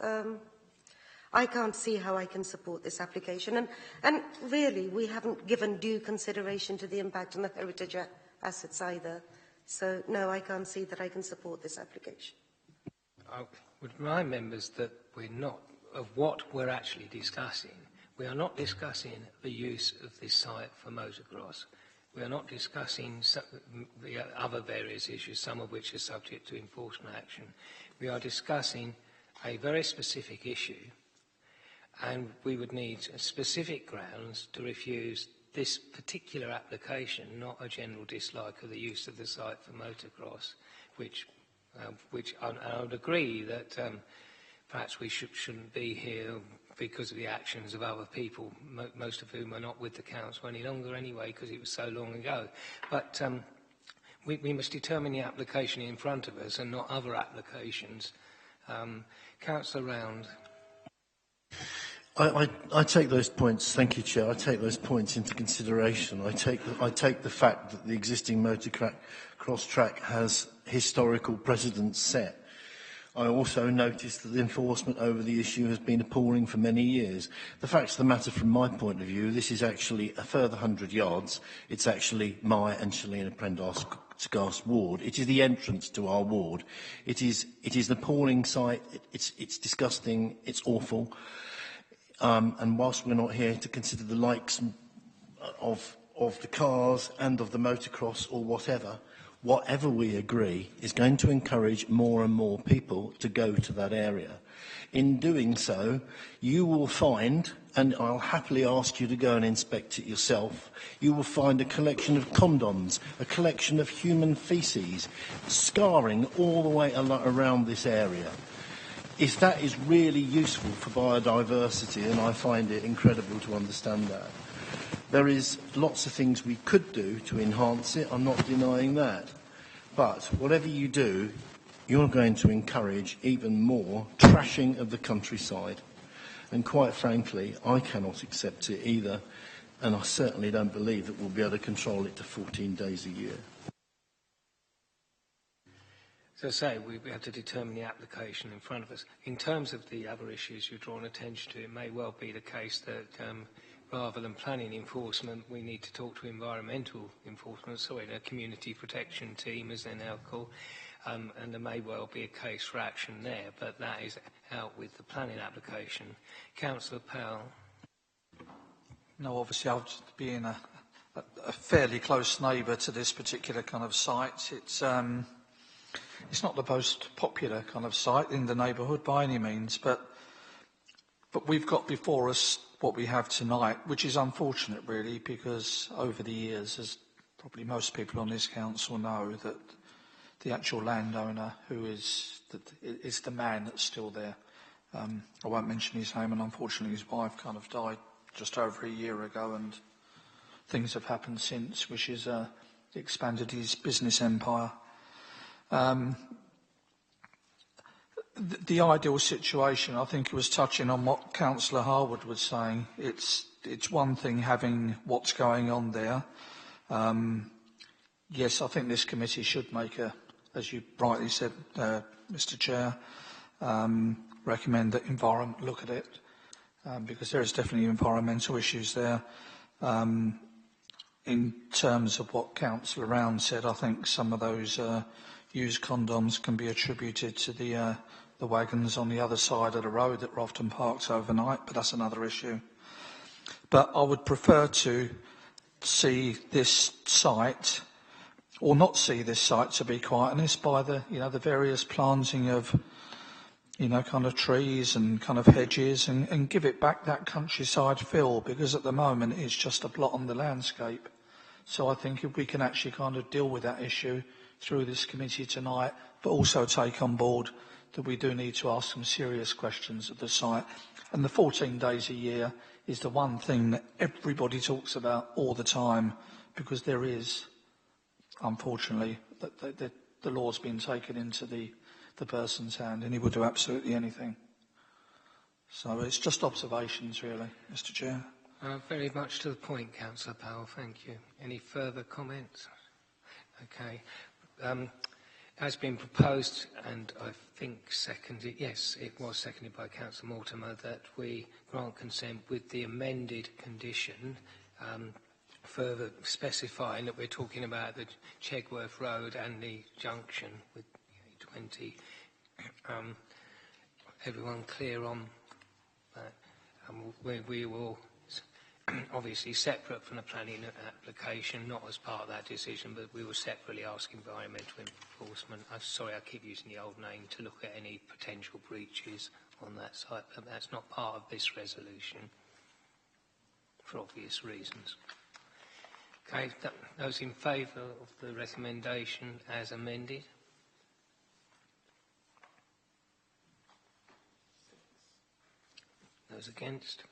I can't see how I can support this application. And really, we haven't given due consideration to the impact on the heritage assets either. So, no, I can't see that I can support this application. I would remind members that we're not, of what we're actually discussing. We are not discussing the use of this site for motocross. We are not discussing the other various issues, some of which are subject to enforcement action. We are discussing a very specific issue, and we would need specific grounds to refuse this particular application, not a general dislike of the use of the site for motocross, which I would agree that perhaps we shouldn't be here because of the actions of other people, most of whom are not with the council any longer anyway, because it was so long ago. But we must determine the application in front of us and not other applications. Councillor Round. I take those points, thank you, Chair, I take those points into consideration. I take the fact that the existing motocross track has historical precedents set. I also noticed that the enforcement over the issue has been appalling for many years. The fact of the matter, from my point of view, this is actually a further 100 yards. It's actually my and Shalina Prendergast's ward. It is the entrance to our ward. It is an appalling sight. It's disgusting. It's awful. And whilst we're not here to consider the likes of the cars and of the motocross or whatever we agree is going to encourage more and more people to go to that area. In doing so, you will find, and I'll happily ask you to go and inspect it yourself, you will find a collection of condoms, a collection of human faeces, scarring all the way around this area. If that is really useful for biodiversity, and I find it incredible to understand that, there is lots of things we could do to enhance it, I'm not denying that. But whatever you do, you're going to encourage even more trashing of the countryside. And quite frankly, I cannot accept it either, and I certainly don't believe that we'll be able to control it to 14 days a year. As I say, we have to determine the application in front of us. In terms of the other issues you've drawn attention to, it may well be the case that rather than planning enforcement, we need to talk to environmental enforcement, a community protection team, as they're now called, and there may well be a case for action there, but that is out with the planning application. Councillor Powell. No, obviously, I'll being a fairly close neighbour to this particular kind of site. It's not the most popular kind of site in the neighbourhood by any means, but we've got before us what we have tonight, which is unfortunate, really, because over the years, as probably most people on this council know, that the actual landowner who is the man that's still there. I won't mention his name, and unfortunately his wife kind of died just over a year ago, and things have happened since, which has expanded his business empire. The ideal situation, I think it was touching on what Councillor Harwood was saying. It's one thing having what's going on there. Yes, I think this committee should make as you rightly said, Mr. Chair, recommend that Environment look at it, because there is definitely environmental issues there. In terms of what Councillor Round said, I think some of those used condoms can be attributed to the wagons on the other side of the road that were often parked overnight, but that's another issue. But I would prefer to see this site, or not see this site, to be quite honest, by the various planting of kind of trees and kind of hedges and give it back that countryside feel, because at the moment it's just a blot on the landscape. So I think if we can actually kind of deal with that issue through this committee tonight, but also take on board that we do need to ask some serious questions at the site. And the 14 days a year is the one thing that everybody talks about all the time, because there is, unfortunately, the law's been taken into the person's hand, and he will do absolutely anything. So it's just observations, really, Mr. Chair. Very much to the point, Councillor Powell. Thank you. Any further comments? Okay. Has been proposed, and I think seconded, yes, it was seconded by Councillor Mortimer, that we grant consent with the amended condition, further specifying that we're talking about the Chegworth Road and the junction with 20. Everyone clear on that? We will, obviously separate from the planning application, not as part of that decision, but we will separately ask environmental enforcement. I'm sorry, I keep using the old name, to look at any potential breaches on that site, but that's not part of this resolution for obvious reasons. Okay, those in favour of the recommendation as amended? Those against?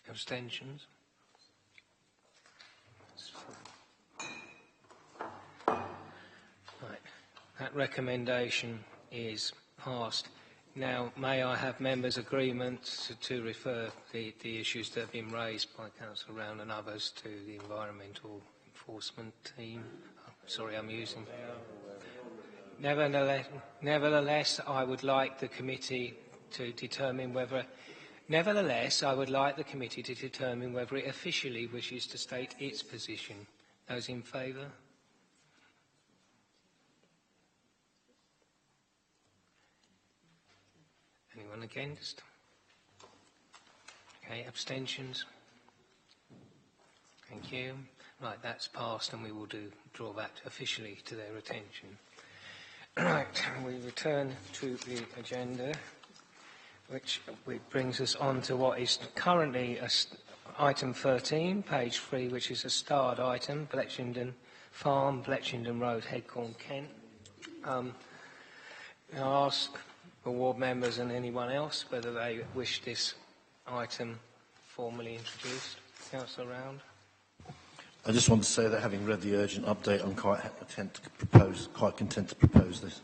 Abstentions? Right. That recommendation is passed. Now, may I have members' agreement to refer the issues that have been raised by Councillor Round and others to the environmental enforcement team? Oh, sorry, I'm using... Nevertheless, I would like the committee to determine whether... Nevertheless, I would like the committee to determine whether it officially wishes to state its position. Those in favour? Anyone against? Okay, abstentions? Thank you. Right, that's passed, and we will draw that officially to their attention. Right, we return to the agenda, which brings us on to what is currently item 13, page 3, which is a starred item, Bletchenden Farm, Bletchenden Road, Headcorn, Kent. I'll ask the ward members and anyone else whether they wish this item formally introduced. Councillor Round. I just want to say that having read the urgent update, I'm quite content to propose this.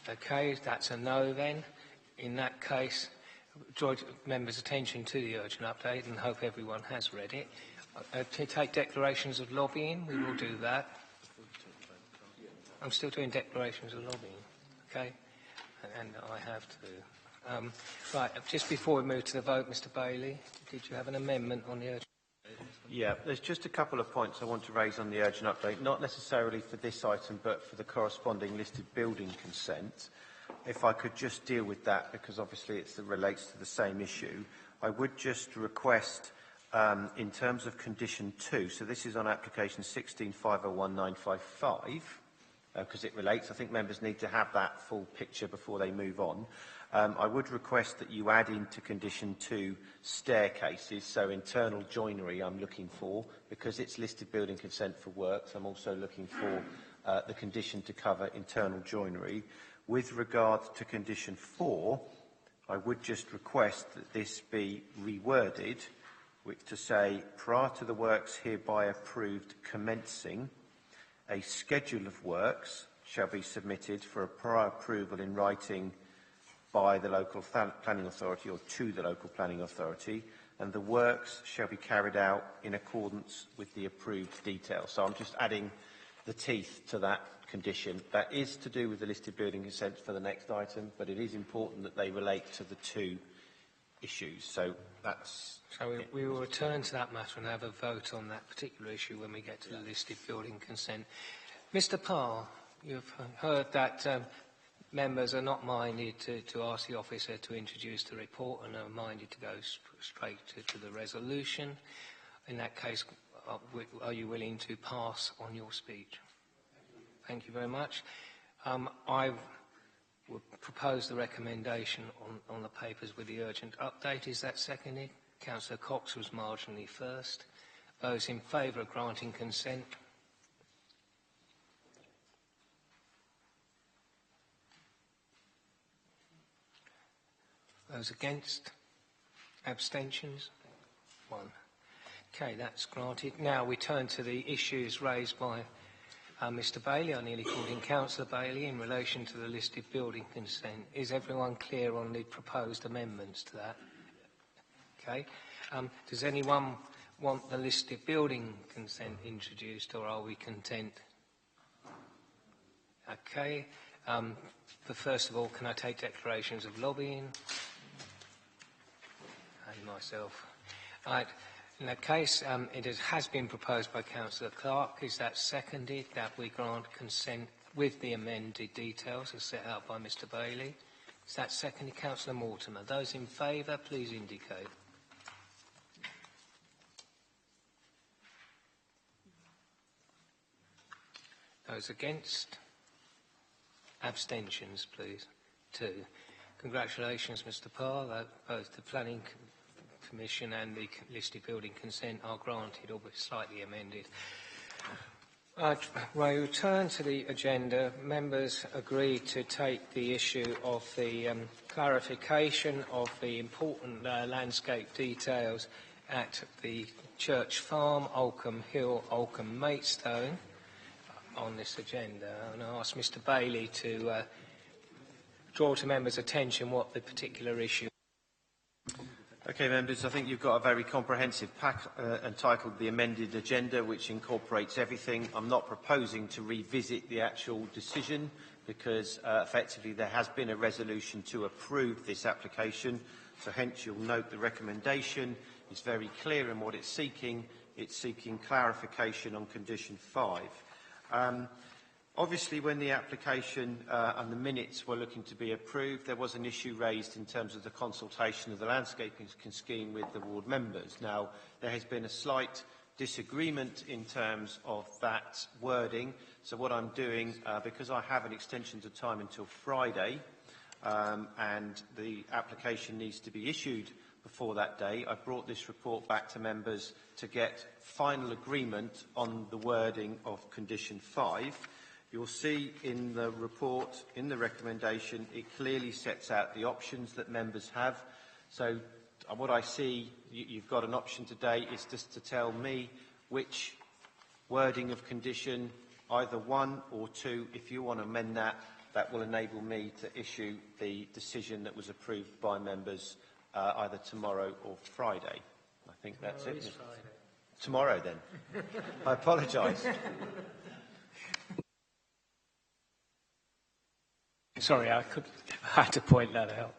Okay, that's a no then. In that case, draw members' attention to the urgent update and hope everyone has read it. To take declarations of lobbying, we will do that. I'm still doing declarations of lobbying, okay? And I have to. Right, just before we move to the vote, Mr. Bailey, did you have an amendment on the urgent? Yeah, there's just a couple of points I want to raise on the urgent update, not necessarily for this item, but for the corresponding listed building consent. If I could just deal with that, because obviously it relates to the same issue. I would just request, in terms of condition 2, so this is on application 16501955, because it relates. I think members need to have that full picture before they move on. I would request that you add into condition 2 staircases, so internal joinery I'm looking for, because it's listed building consent for works. I'm also looking for the condition to cover internal joinery. With regard to condition 4, I would just request that this be reworded to say, prior to the works hereby approved commencing, a schedule of works shall be submitted for a prior approval in writing by the local planning authority or to the local planning authority, and the works shall be carried out in accordance with the approved details. So I'm just adding the teeth to that condition. That is to do with the listed building consents for the next item, but it is important that they relate to the two issues. So that's... So we will return to that matter and have a vote on that particular issue when we get to the listed building consent. Mr. Parr, you've heard that members are not minded to ask the officer to introduce the report and are minded to go straight to the resolution. In that case, are you willing to pass on your speech? Thank you very much. I would propose the recommendation on the papers with the urgent update. Is that seconded? Councillor Cox was marginally first. Those in favour of granting consent? Those against? Abstentions? 1. Okay, that's granted. Now we turn to the issues raised by Mr Bailey. I nearly called him Councillor Bailey in relation to the listed building consent. Is everyone clear on the proposed amendments to that? Okay. Does anyone want the listed building consent introduced, or are we content? Okay. But first of all, can I take declarations of lobbying? And myself. Right. In that case, it has been proposed by Councillor Clark. Is that seconded, that we grant consent with the amended details as set out by Mr Bailey? Is that seconded? Councillor Mortimer. Those in favour, please indicate. Those against? Abstentions, please. 2. Congratulations, Mr Parr. Both the Planning Commission and the listed building consent are granted, albeit slightly amended. We return to the agenda. Members agreed to take the issue of the clarification of the important landscape details at the Church Farm, Oldcombe Hill, Oldcombe Maidstone on this agenda. And I ask Mr Bailey to draw to members' attention what the particular issue. Okay, members, I think you've got a very comprehensive pack entitled The Amended Agenda, which incorporates everything. I'm not proposing to revisit the actual decision because effectively there has been a resolution to approve this application. So hence you'll note the recommendation is very clear in what it's seeking. It's seeking clarification on condition 5. Obviously, when the application and the minutes were looking to be approved, there was an issue raised in terms of the consultation of the landscaping scheme with the ward members. Now, there has been a slight disagreement in terms of that wording. So what I'm doing, because I have an extension to time until Friday, and the application needs to be issued before that day, I brought this report back to members to get final agreement on the wording of condition 5. You'll see in the report, in the recommendation, it clearly sets out the options that members have. So what I see, you've got an option today is just to tell me which wording of condition, either 1 or 2, if you want to amend that, that will enable me to issue the decision that was approved by members either tomorrow or Friday. I think that's it. Friday. Tomorrow, then. I apologise. Sorry, I had to point that out.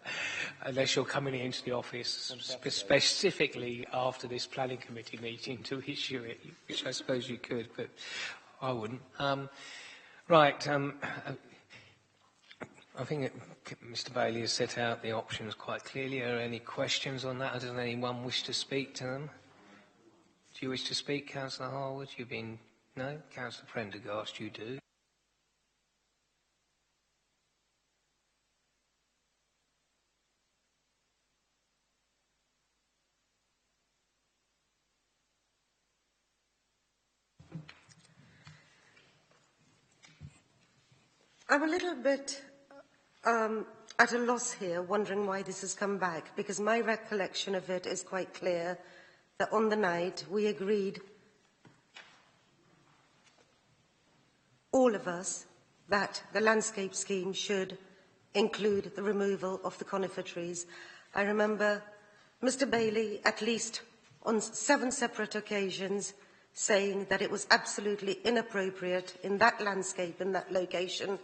Unless you're coming into the office specifically after this planning committee meeting to issue it, which I suppose you could, but I wouldn't. Right. I think Mr Bailey has set out the options quite clearly. Are there any questions on that? Does anyone wish to speak to them? Do you wish to speak, Councillor Harwood? You've been... No? Councillor Prendergast, you do. I'm a little bit at a loss here, wondering why this has come back, because my recollection of it is quite clear that on the night we agreed, all of us, that the landscape scheme should include the removal of the conifer trees. I remember Mr Bailey, at least on 7 separate occasions, saying that it was absolutely inappropriate in that landscape, in that location.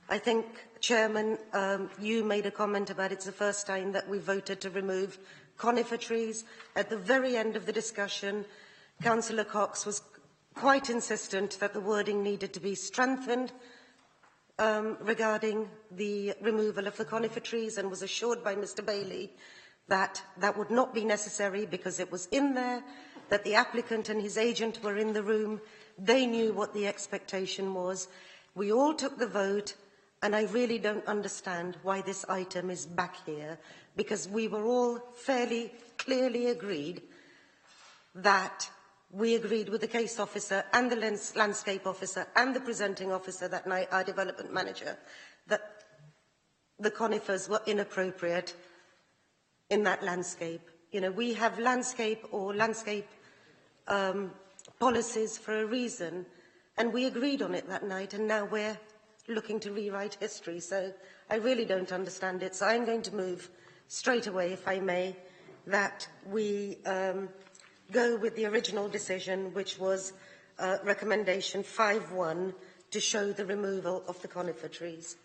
I think, Chairman, you made a comment about it's the first time that we voted to remove conifer trees. At the very end of the discussion, Councillor Cox was quite insistent that the wording needed to be strengthened regarding the removal of the conifer trees, and was assured by Mr Bailey that that would not be necessary because it was in there, that the applicant and his agent were in the room, they knew what the expectation was. We all took the vote, and I really don't understand why this item is back here, because we were all fairly clearly agreed that we agreed with the case officer and the landscape officer and the presenting officer that night, our development manager, that the conifers were inappropriate in that landscape. You know, we have landscape policies for a reason, and we agreed on it that night, and now we're looking to rewrite history. So I really don't understand it. So I'm going to move straight away, if I may, that we go with the original decision, which was recommendation 5.1, to show the removal of the conifer trees.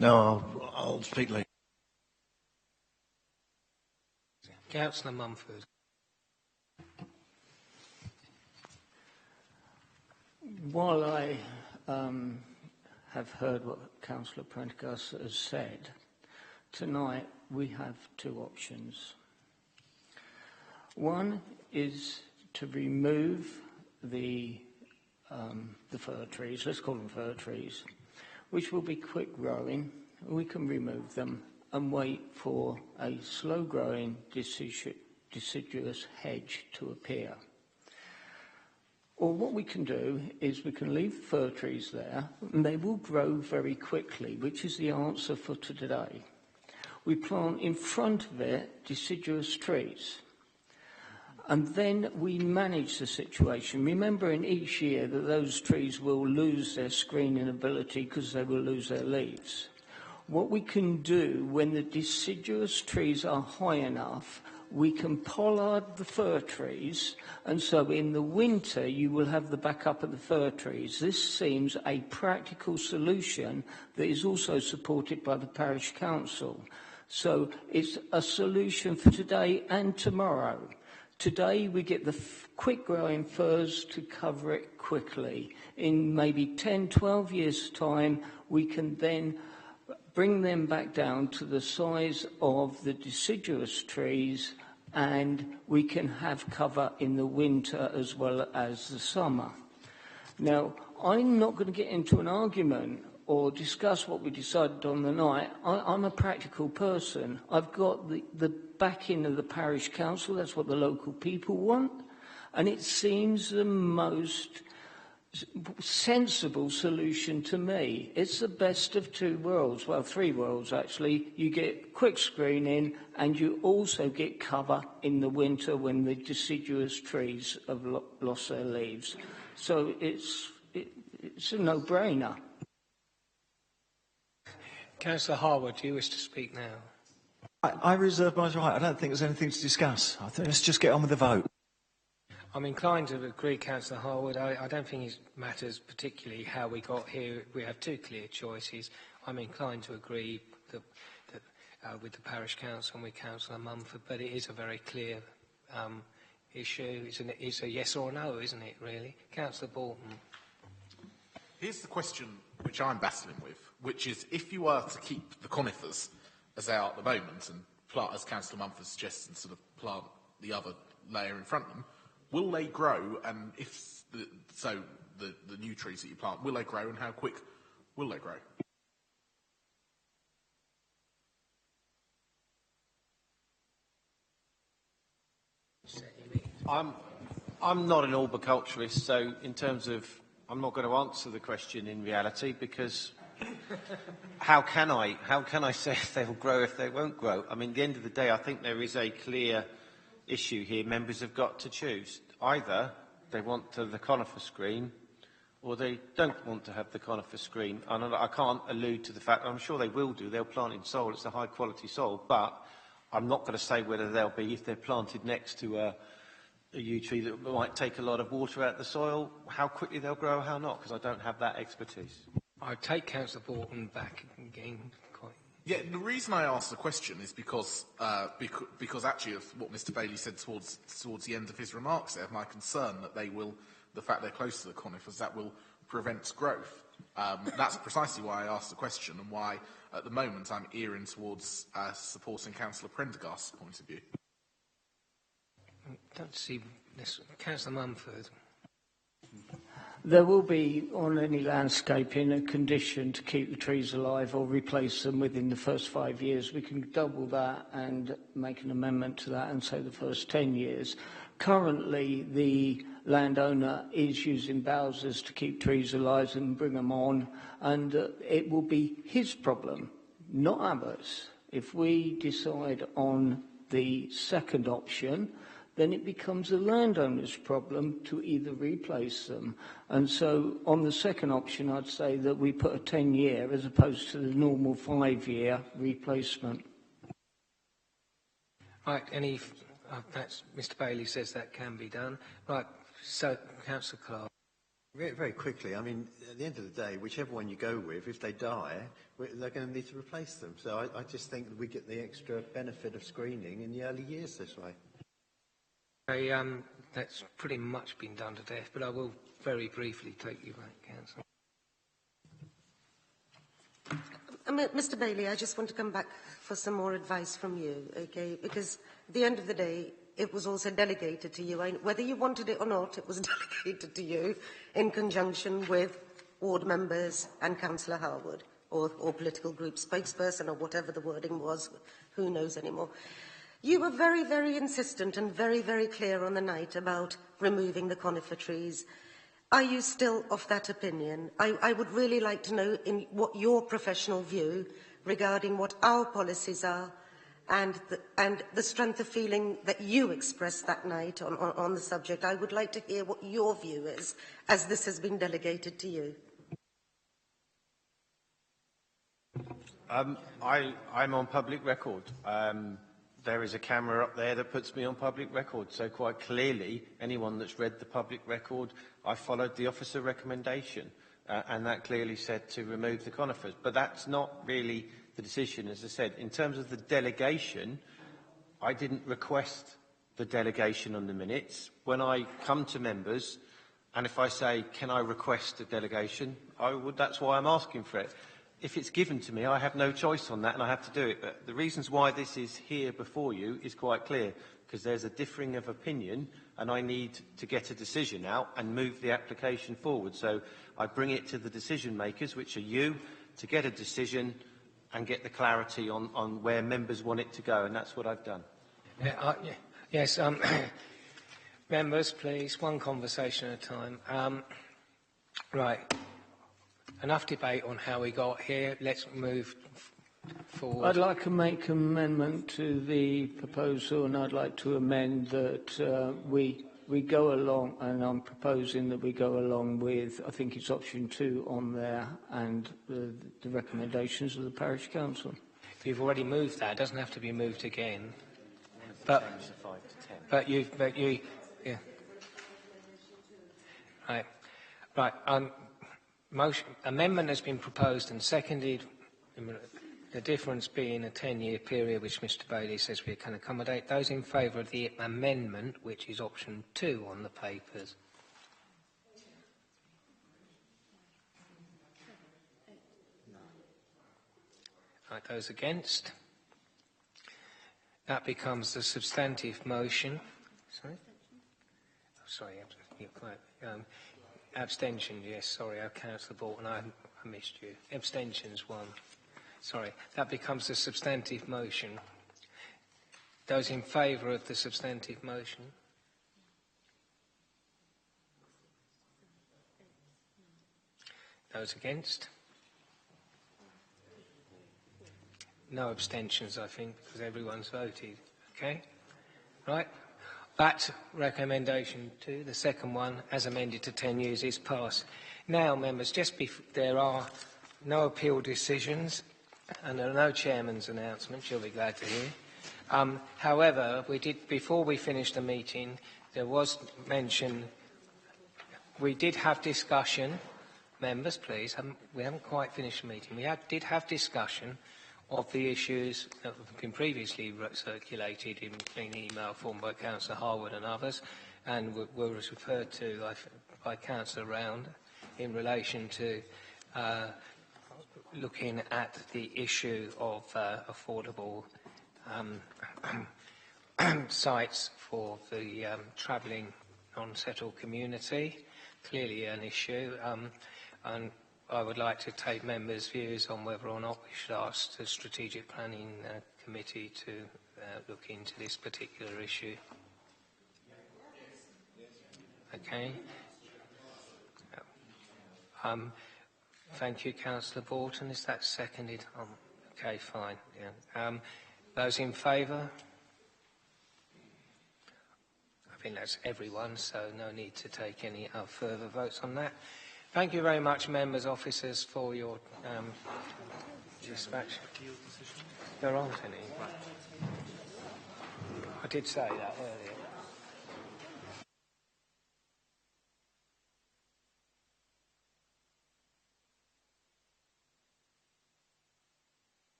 No, I'll speak later. Councillor Mumford. While I have heard what Councillor Prendergast has said, tonight we have two options. One is to remove the fir trees, let's call them fir trees, which will be quick growing. We can remove them and wait for a slow growing deciduous hedge to appear. Or what we can do is we can leave fir trees there, and they will grow very quickly, which is the answer for today. We plant in front of it deciduous trees, and then we manage the situation, remembering each year that those trees will lose their screening ability because they will lose their leaves. What we can do when the deciduous trees are high enough, we can pollard the fir trees, and so in the winter you will have the backup of the fir trees. This seems a practical solution that is also supported by the parish council. So it's a solution for today and tomorrow. Today we get the quick growing firs to cover it quickly. In maybe 10, 12 years' time, we can then bring them back down to the size of the deciduous trees, and we can have cover in the winter as well as the summer. Now, I'm not going to get into an argument or discuss what we decided on the night. I'm a practical person. I've got the backing of the parish council. That's what the local people want. And it seems the most sensible solution to me. It's the best of two worlds, well, three worlds actually. You get quick screening and you also get cover in the winter when the deciduous trees have lost their leaves. So it's a no-brainer. Councillor Harwood, do you wish to speak now? I reserve my right. I don't think there's anything to discuss. I think let's just get on with the vote. I'm inclined to agree, Councillor Harwood. I don't think it matters particularly how we got here. We have two clear choices. I'm inclined to agree with the parish council and with Councillor Mumford, but it is a very clear issue. It's a yes or no, isn't it, really? Councillor Bolton. Here's the question which I'm battling with, which is if you were to keep the conifers as they are at the moment and plant, as Councillor Mumford suggests, and sort of plant the other layer in front of them, will they grow? And if the new trees that you plant, will they grow, and how quick will they grow? I'm not an arboriculturist, so in terms of, I'm not going to answer the question in reality, because how can I say if they'll grow if they won't grow? I mean, at the end of the day, I think there is a clear issue here. Members have got to choose. Either they want the conifer screen, or they don't want to have the conifer screen. And I can't allude to the fact, I'm sure they will do, they'll plant in soil, it's a high quality soil, but I'm not going to say whether they'll be, if they're planted next to a yew tree that might take a lot of water out of the soil, how quickly they'll grow, how not, because I don't have that expertise. I take Councillor Bolton back again. Yeah, the reason I asked the question is because actually of what Mr Bailey said towards the end of his remarks there, my concern that the fact they're close to the conifers, that will prevent growth. That's precisely why I asked the question, and why at the moment I'm erring towards supporting Councillor Prendergast's point of view. don't see this. Councillor Mumford. There will be, on any landscaping, a condition to keep the trees alive or replace them within the first 5 years. We can double that and make an amendment to that and say the first 10 years. Currently, the landowner is using bowsers to keep trees alive and bring them on, and it will be his problem, not ours. If we decide on the second option, then it becomes the landowner's problem to either replace them. And so on the second option, I'd say that we put a 10-year as opposed to the normal 5-year replacement. Right, that's, Mr Bailey says that can be done. Right, so, Councillor Clark. Very quickly, I mean, at the end of the day, whichever one you go with, if they die, they're going to need to replace them. So I just think that we get the extra benefit of screening in the early years this way. That's pretty much been done to death, but I will very briefly take you back, Councillor. Mr Bailey, I just want to come back for some more advice from you, okay? Because at the end of the day, it was also delegated to you. Whether you wanted it or not, it was delegated to you in conjunction with ward members and Councillor Harwood, or political group spokesperson, or whatever the wording was, who knows anymore. You were very, very insistent and very, very clear on the night about removing the conifer trees. Are you still of that opinion? I would really like to know what your professional view regarding what our policies are and the strength of feeling that you expressed that night on the subject. I would like to hear what your view is, as this has been delegated to you. I'm on public record. There is a camera up there that puts me on public record. So quite clearly, anyone that's read the public record, I followed the officer recommendation. And that clearly said to remove the conifers. But that's not really the decision, as I said. In terms of the delegation, I didn't request the delegation on the minutes. When I come to members, and if I say, can I request a delegation, that's why I'm asking for it. If it's given to me, I have no choice on that and I have to do it. But the reasons why this is here before you is quite clear, because there's a differing of opinion and I need to get a decision out and move the application forward. So I bring it to the decision makers, which are you, to get a decision and get the clarity on where members want it to go, and that's what I've done. Yes, members, please, one conversation at a time. Right. Enough debate on how we got here. Let's move forward. I'd like to make an amendment to the proposal, and I'd like to amend that we go along, and I'm proposing that we go along with, I think it's option 2 on there, and the recommendations of the parish council. If you've already moved that, it doesn't have to be moved again. But you, yeah. Right. Amendment has been proposed and seconded, the difference being a 10-year period, which Mr Bailey says we can accommodate. Those in favour of the amendment, which is option 2 on the papers. Right, those against? That becomes the substantive motion. Sorry? Oh, sorry, you're quite... abstention, yes, sorry, Councillor Bolton, I missed you. Abstentions, 1. Sorry, that becomes the substantive motion. Those in favour of the substantive motion? Those against? No abstentions, I think, because everyone's voted. Okay? Right? That recommendation 2, the second one, as amended to 10 years, is passed. Now, members, there are no appeal decisions and there are no chairman's announcements, you'll be glad to hear. However, before we finished the meeting, there was mention, we did have discussion, members, please, we haven't quite finished the meeting, did have discussion of the issues that have been previously circulated in email form by Councillor Harwood and others, and were referred to by Councillor Round in relation to looking at the issue of affordable sites for the travelling non-settled community. Clearly an issue, and I would like to take members' views on whether or not we should ask the Strategic Planning Committee to look into this particular issue. Okay. Thank you, Councillor Borton. Is that seconded? Okay, fine. Yeah. Those in favour? I think that's everyone, so no need to take any further votes on that. Thank you very much, members, officers, for your dispatch. There aren't any. I did say that earlier.